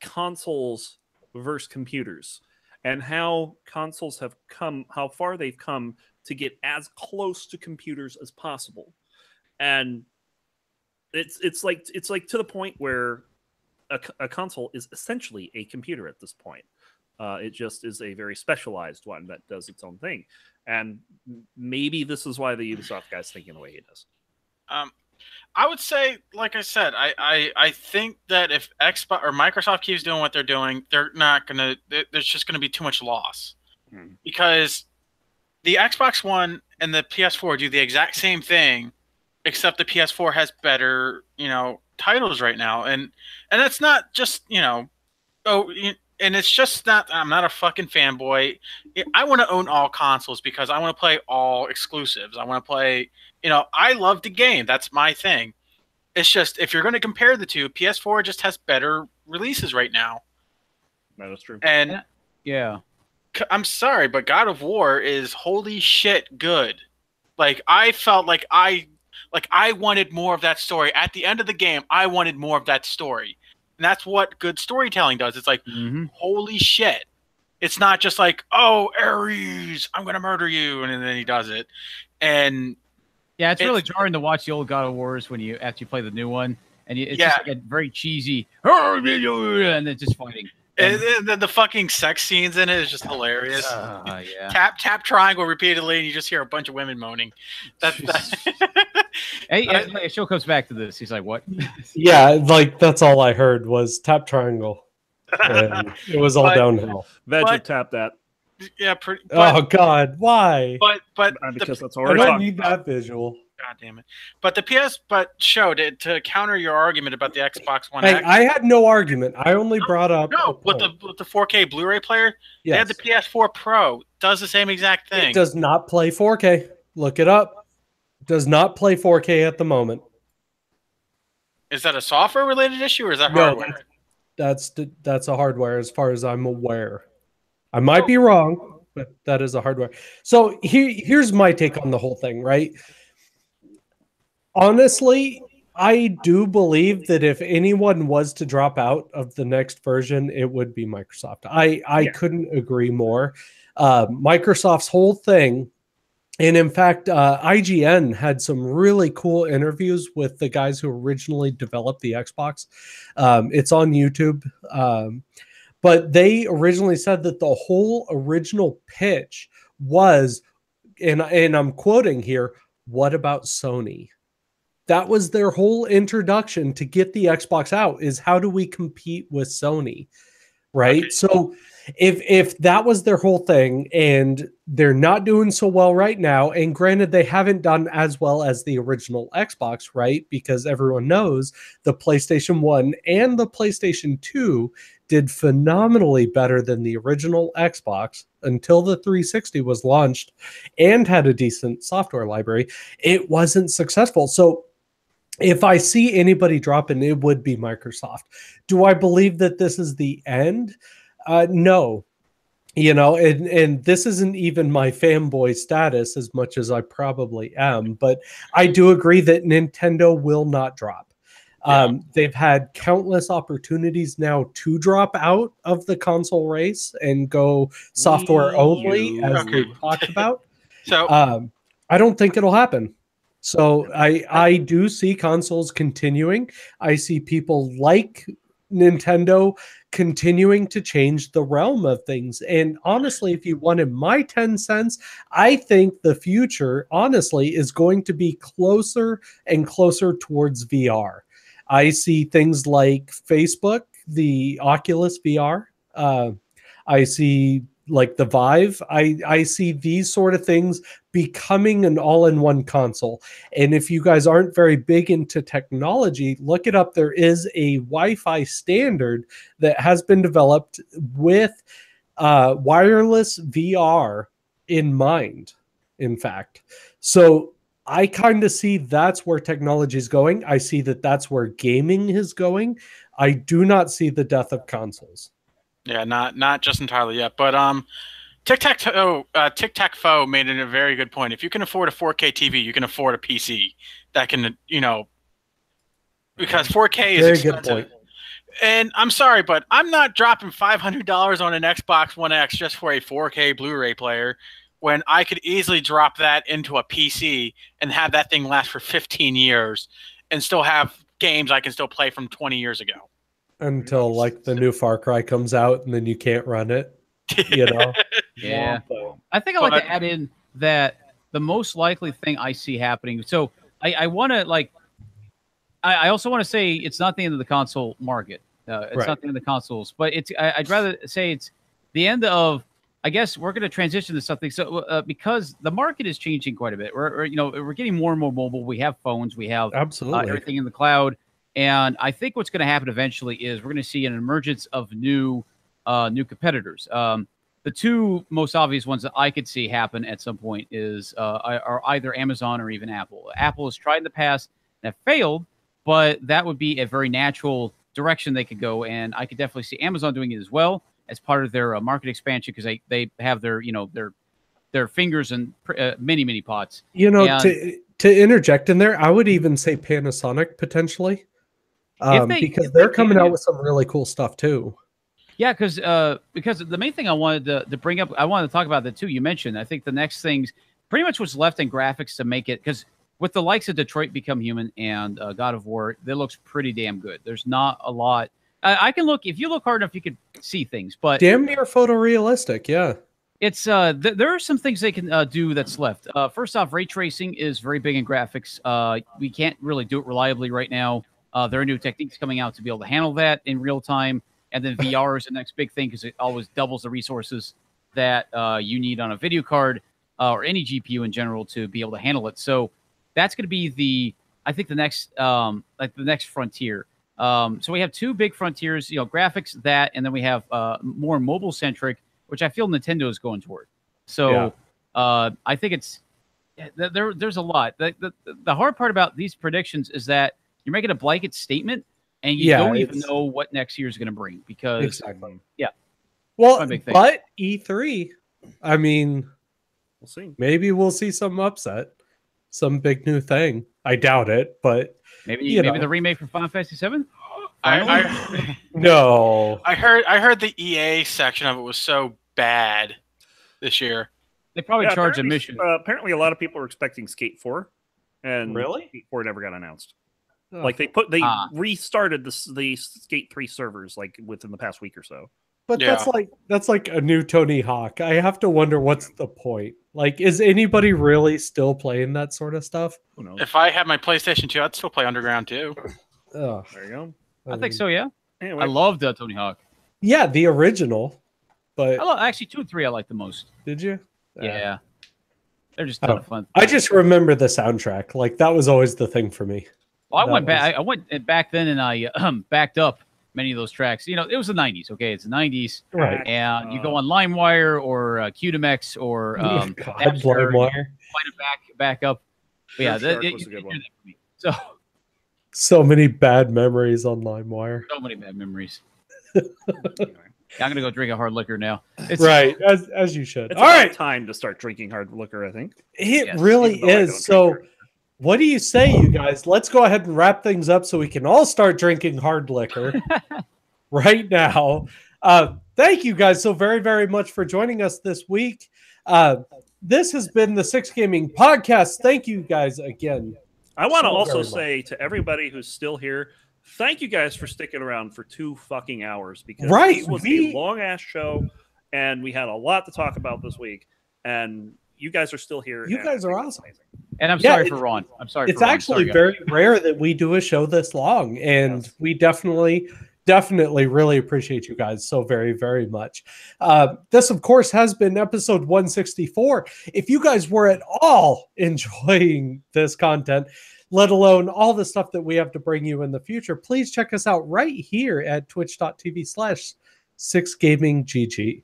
consoles versus computers, and how consoles have come, how far they've come to get as close to computers as possible, and it's like to the point where a console is essentially a computer at this point. It just is a very specialized one that does its own thing. And maybe this is why the Ubisoft guy's thinking the way he does. I would say, like I said, I think that if Xbox or Microsoft keeps doing what they're doing, they're not gonna. There's just gonna be too much loss, because the Xbox One and the PS4 do the exact same thing, except the PS4 has better, titles right now, and it's not just and it's just not. I'm not a fucking fanboy. I want to own all consoles because I want to play all exclusives. I want to play. I love the game. That's my thing. It's just if you're going to compare the two, PS4 just has better releases right now. That is true. And Yeah. I'm sorry, but God of War is holy shit good. Like I felt like I wanted more of that story. At the end of the game, I wanted more of that story. And that's what good storytelling does. It's like, holy shit. It's not just like, oh, Ares, I'm going to murder you. And then he does it. And Yeah, it's really jarring to watch the old God of Wars after you play the new one, and it's just like a very cheesy, and then just fighting. And then the fucking sex scenes in it is just hilarious. Yeah. Tap triangle repeatedly, and you just hear a bunch of women moaning. Hey, Show comes back to this. He's like, "What?" Yeah, like that's all I heard was tap triangle. And it was all downhill. Veg But- would tap that. Yeah, pretty. Oh God, why? But Because that's I already don't need that visual. God damn it! But the show to counter your argument about the Xbox One Hey, X. I had no argument. I only brought up a No, with point. the 4K Blu-ray player, they had the PS4 Pro. Does the same exact thing. It does not play 4K. Look it up. Does not play 4K at the moment. Is that a software-related issue, or is that hardware? That's a hardware, as far as I'm aware. I might be wrong, but that is a hardware. So here's my take on the whole thing, right? Honestly, I do believe that if anyone was to drop out of the next version, it would be Microsoft. I couldn't agree more. Microsoft's whole thing, and in fact, IGN had some really cool interviews with the guys who originally developed the Xbox. It's on YouTube. But they originally said that the whole original pitch was, and I'm quoting here, what about Sony? That was their whole introduction to get the Xbox out, is how do we compete with Sony, right? Okay. So if that was their whole thing, and they're not doing so well right now, and granted they haven't done as well as the original Xbox, right? Because everyone knows the PlayStation 1 and the PlayStation 2 did phenomenally better than the original Xbox until the 360 was launched and had a decent software library. It wasn't successful. So if I see anybody dropping, it would be Microsoft. Do I believe that this is the end? No. You know, and this isn't even my fanboy status as much as I probably am, but I do agree that Nintendo will not drop. They've had countless opportunities now to drop out of the console race and go software only, as we've talked about. So I don't think it'll happen. So I do see consoles continuing. I see people like Nintendo continuing to change the realm of things. And honestly, if you wanted my 10 cents, I think the future, honestly, is going to be closer and closer towards VR. I see things like Facebook, the Oculus VR. I see like the Vive. I see these sort of things becoming an all-in-one console. And if you guys aren't very big into technology, look it up. There is a Wi-Fi standard that has been developed with wireless VR in mind, in fact. So I kind of see that's where technology is going. I see that that's where gaming is going. I do not see the death of consoles. Yeah, not just entirely yet, but Tic-Tac-Toe made it a very good point. If you can afford a 4K TV, you can afford a PC that can, because 4K is very expensive. Good point. And I'm sorry, but I'm not dropping $500 on an Xbox One X just for a 4K Blu-ray player when I could easily drop that into a PC and have that thing last for 15 years and still have games I can still play from 20 years ago. Until like the new Far Cry comes out and then you can't run it, Yeah. I think I'd like to add in that the most likely thing I see happening. So I want to I also want to say it's not the end of the console market. It's not the end of the consoles, but I'd rather say it's the end of, I guess we're going to transition to something. So because the market is changing quite a bit, we're getting more and more mobile. We have phones, we have absolutely everything in the cloud. And I think what's going to happen eventually is we're going to see an emergence of new competitors. The two most obvious ones that I could see happen at some point are either Amazon or even Apple. Apple has tried in the past and have failed, but that would be a very natural direction they could go. And I could definitely see Amazon doing it as well as part of their market expansion, because they have their fingers in many pots. To interject in there, I would even say Panasonic potentially. Because they're coming out with some really cool stuff too. Yeah, because the main thing I wanted to bring up, I wanted to talk about that too. You mentioned, I think the next thing's pretty much what's left in graphics to make it, because with the likes of Detroit Become Human and God of War, that looks pretty damn good. There's not a lot. I can look, if you look hard enough, you could see things, but damn near photorealistic. Yeah, it's there are some things they can do that's left. First off, ray tracing is very big in graphics. We can't really do it reliably right now. There are new techniques coming out to be able to handle that in real time. And then VR is the next big thing because it always doubles the resources that you need on a video card or any GPU in general to be able to handle it. So that's going to be I think the next like the next frontier. So we have two big frontiers, graphics, that, and then we have more mobile centric, which I feel Nintendo is going toward. So I think there's a lot. The hard part about these predictions is that you're making a blanket statement and you don't even know what next year is going to bring because well, but E3, I mean, we'll see. Maybe we'll see some upset, some big new thing. I doubt it, but maybe the remake for Final Fantasy VII. No, I heard the EA section of it was so bad this year. They probably charge admission. Apparently, a lot of people were expecting Skate 4, and Skate 4 never got announced. Like they restarted the Skate 3 servers like within the past week or so. But that's like a new Tony Hawk. I have to wonder what's the point. Like, is anybody really still playing that sort of stuff? Who knows? If I had my PlayStation 2, I'd still play Underground 2. There you go. I think so. Yeah. Anyway. I loved Tony Hawk. Yeah, the original. But actually 2 and 3 I like the most. Did you? Yeah. They're just a ton of fun. I just remember the soundtrack. Like that was always the thing for me. Well, I went back then and I backed up many of those tracks. It was the 90s. Okay, it's the 90s, right? And you go on LimeWire or QDMX or LimeWire, find it back up. But yeah, that was a good one. So many bad memories on LimeWire. So many bad memories. I'm gonna go drink a hard liquor now. Right, as you should. It's all right, time to start drinking hard liquor. I think it really is. So, what do you say, you guys? Let's go ahead and wrap things up so we can all start drinking hard liquor right now. Thank you guys so very, very much for joining us this week. This has been the Six Gaming Podcast. Thank you guys again. I want to also say to everybody who's still here, thank you guys for sticking around for 2 fucking hours because this was a long ass show and we had a lot to talk about this week. And you guys are still here. You guys are awesome. And I'm sorry for Ron. I'm sorry. It's actually very rare that we do a show this long, and we definitely really appreciate you guys so very, very much. This, of course, has been episode 164. If you guys were at all enjoying this content, let alone all the stuff that we have to bring you in the future, please check us out right here at twitch.tv/6gaminggg.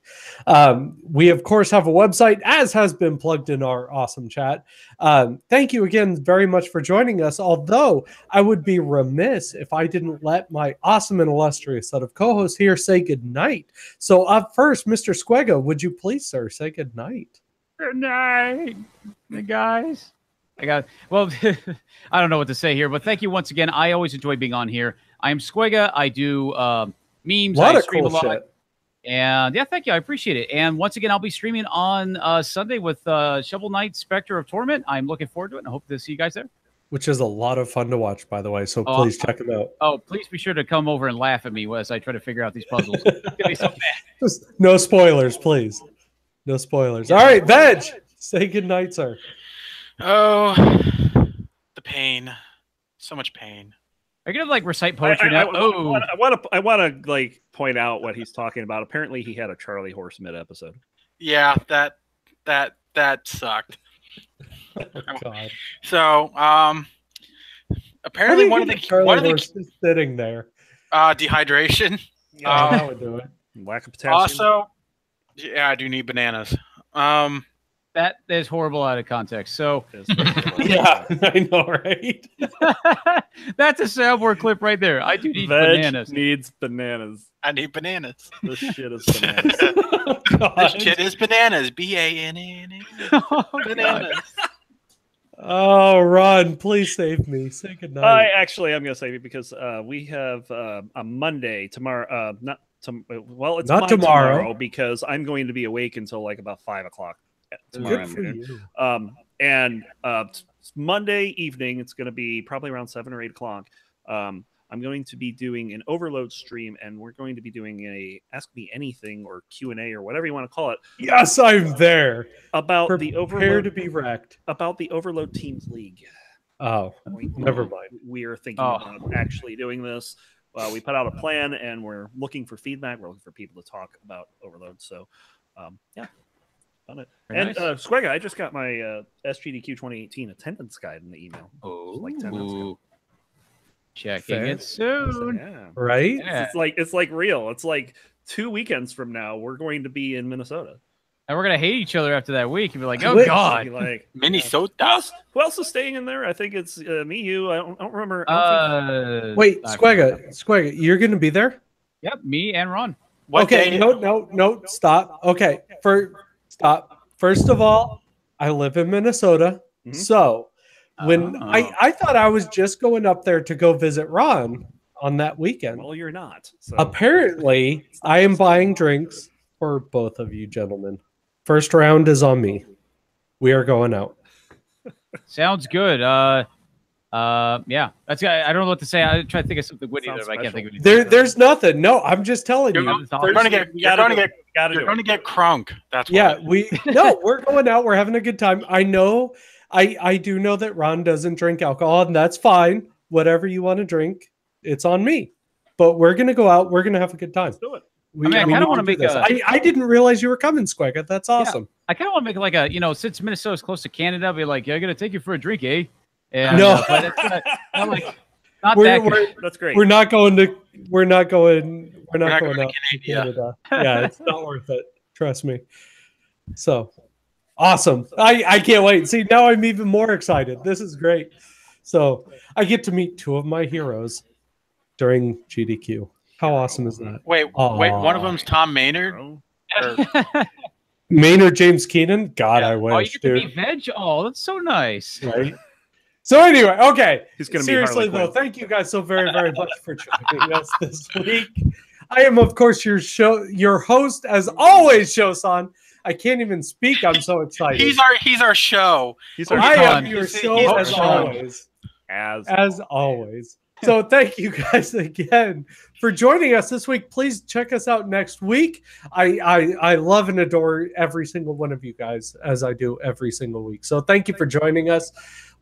We, of course, have a website, as has been plugged in our awesome chat. Thank you again very much for joining us, although I would be remiss if I didn't let my awesome and illustrious set of co-hosts here say goodnight. So up first, Mr. Squega, would you please, sir, say goodnight? Good night, guys. I don't know what to say here, but thank you once again. I always enjoy being on here. I am Squega. I do memes. I stream a lot. Shit. And yeah, thank you. I appreciate it. And once again, I'll be streaming on Sunday with Shovel Knight Spectre of Torment. I'm looking forward to it and I hope to see you guys there. Which is a lot of fun to watch, by the way. So please check it out. Oh, please be sure to come over and laugh at me as I try to figure out these puzzles. It's gonna be so bad. Just no spoilers, please. No spoilers. All right, Veg, say goodnight, sir. Oh, the pain. So much pain. Are you gonna like recite poetry now? I want to like point out what he's talking about. Apparently, he had a Charlie Horse mid episode. Yeah, that sucked. Oh, God. So, apparently one of the just sitting there. Dehydration. Yeah, that would do it. Lack of potassium. Also, yeah, I do need bananas. That is horrible out of context. So, yeah, I know, right? That's a soundboard clip right there. I do need bananas. Needs bananas. I need bananas. This shit is bananas. This shit is bananas. B-A-N-A-N-A. Bananas. Oh, Ron, please save me. Say goodnight. I'm going to save you because we have a Monday tomorrow. It's not tomorrow because I'm going to be awake until like about 5 o'clock. Good for you. And Monday evening, it's going to be probably around 7 or 8 o'clock. I'm going to be doing an Overload stream, and we're going to be doing a Ask Me Anything or Q&A or whatever you want to call it. Yes, I'm there. About the Overload to be wrecked. About the Overload Teams League. Oh, never mind. We are thinking about actually doing this. We put out a plan, and we're looking for feedback. We're looking for people to talk about Overload. So, yeah. Done it. Very And nice. Squega, I just got my SGDQ 2018 attendance guide in the email. Oh, like 10 minutes ago. checking Fair. it soon. Yeah. Right? Yeah. It's like real. It's like 2 weekends from now we're going to be in Minnesota. And we're gonna hate each other after that week and be like, oh Wait. god. Be like, Minnesota. who else is staying in there? I think it's me, you. I don't remember. I don't think- Wait, I Squega, you're going to be there? Yep, me and Ron. What Okay, day? no, stop. Okay, stop. First of all, I live in Minnesota, Mhm. so when Oh. I thought I was just going up there to go visit Ron on that weekend. well, you're not. So. Apparently, I am buying drinks for both of you gentlemen. First round is on me. We are going out. Sounds good. Yeah. That's I don't know what to say. I try to think of something witty, Sounds but I can't think of anything. There's nothing. No, I'm just telling You're, you. It's you're going to get. You're going to get. Gotta You're do going to it. get crunk. That's Yeah, why. we're going out. We're having a good time. I know. I do know that Ron doesn't drink alcohol, and that's fine. Whatever you want to drink, it's on me. But we're gonna go out. We're gonna have a good time. Let's do it. We, I mean, I we kinda need wanna do make this. a- I didn't realize you were coming, Squega. That's awesome. I kind of want to make like a, since Minnesota's close to Canada, I'll be like, yeah, I'm gonna take you for a drink, eh? And, No. but it's not like not We're, that good. we're, That's great. we're not going to. We're not going. We're not not going going to out to Canada. Canada. Yeah, it's not worth it. Trust me. So awesome. I can't wait. See, now I'm even more excited. This is great. So I get to meet two of my heroes during GDQ. How awesome is that? Wait. One of Aw. them's Tom Maynard. Bro. Or- Maynard James Keenan? God, Yeah. I Oh, you wish, get to dude. be veg? Oh, that's so nice. Right? So anyway, okay. He's gonna Seriously be Harley though, Quinn. thank you guys so very, very much for joining us this week. I am, of course, your host, as always, Shosan. I can't even speak. I'm so excited. He's our show. He's our I am Sean. your He's show our as Sean. always. as As always. So thank you guys again for joining us this week. Please check us out next week. I love and adore every single one of you guys, as I do every single week. So thank you for joining us.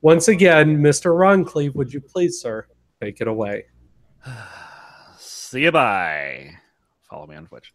Once again, Mr. Ron Cleve, would you please, sir, take it away? See you. Bye. Follow me on Twitch.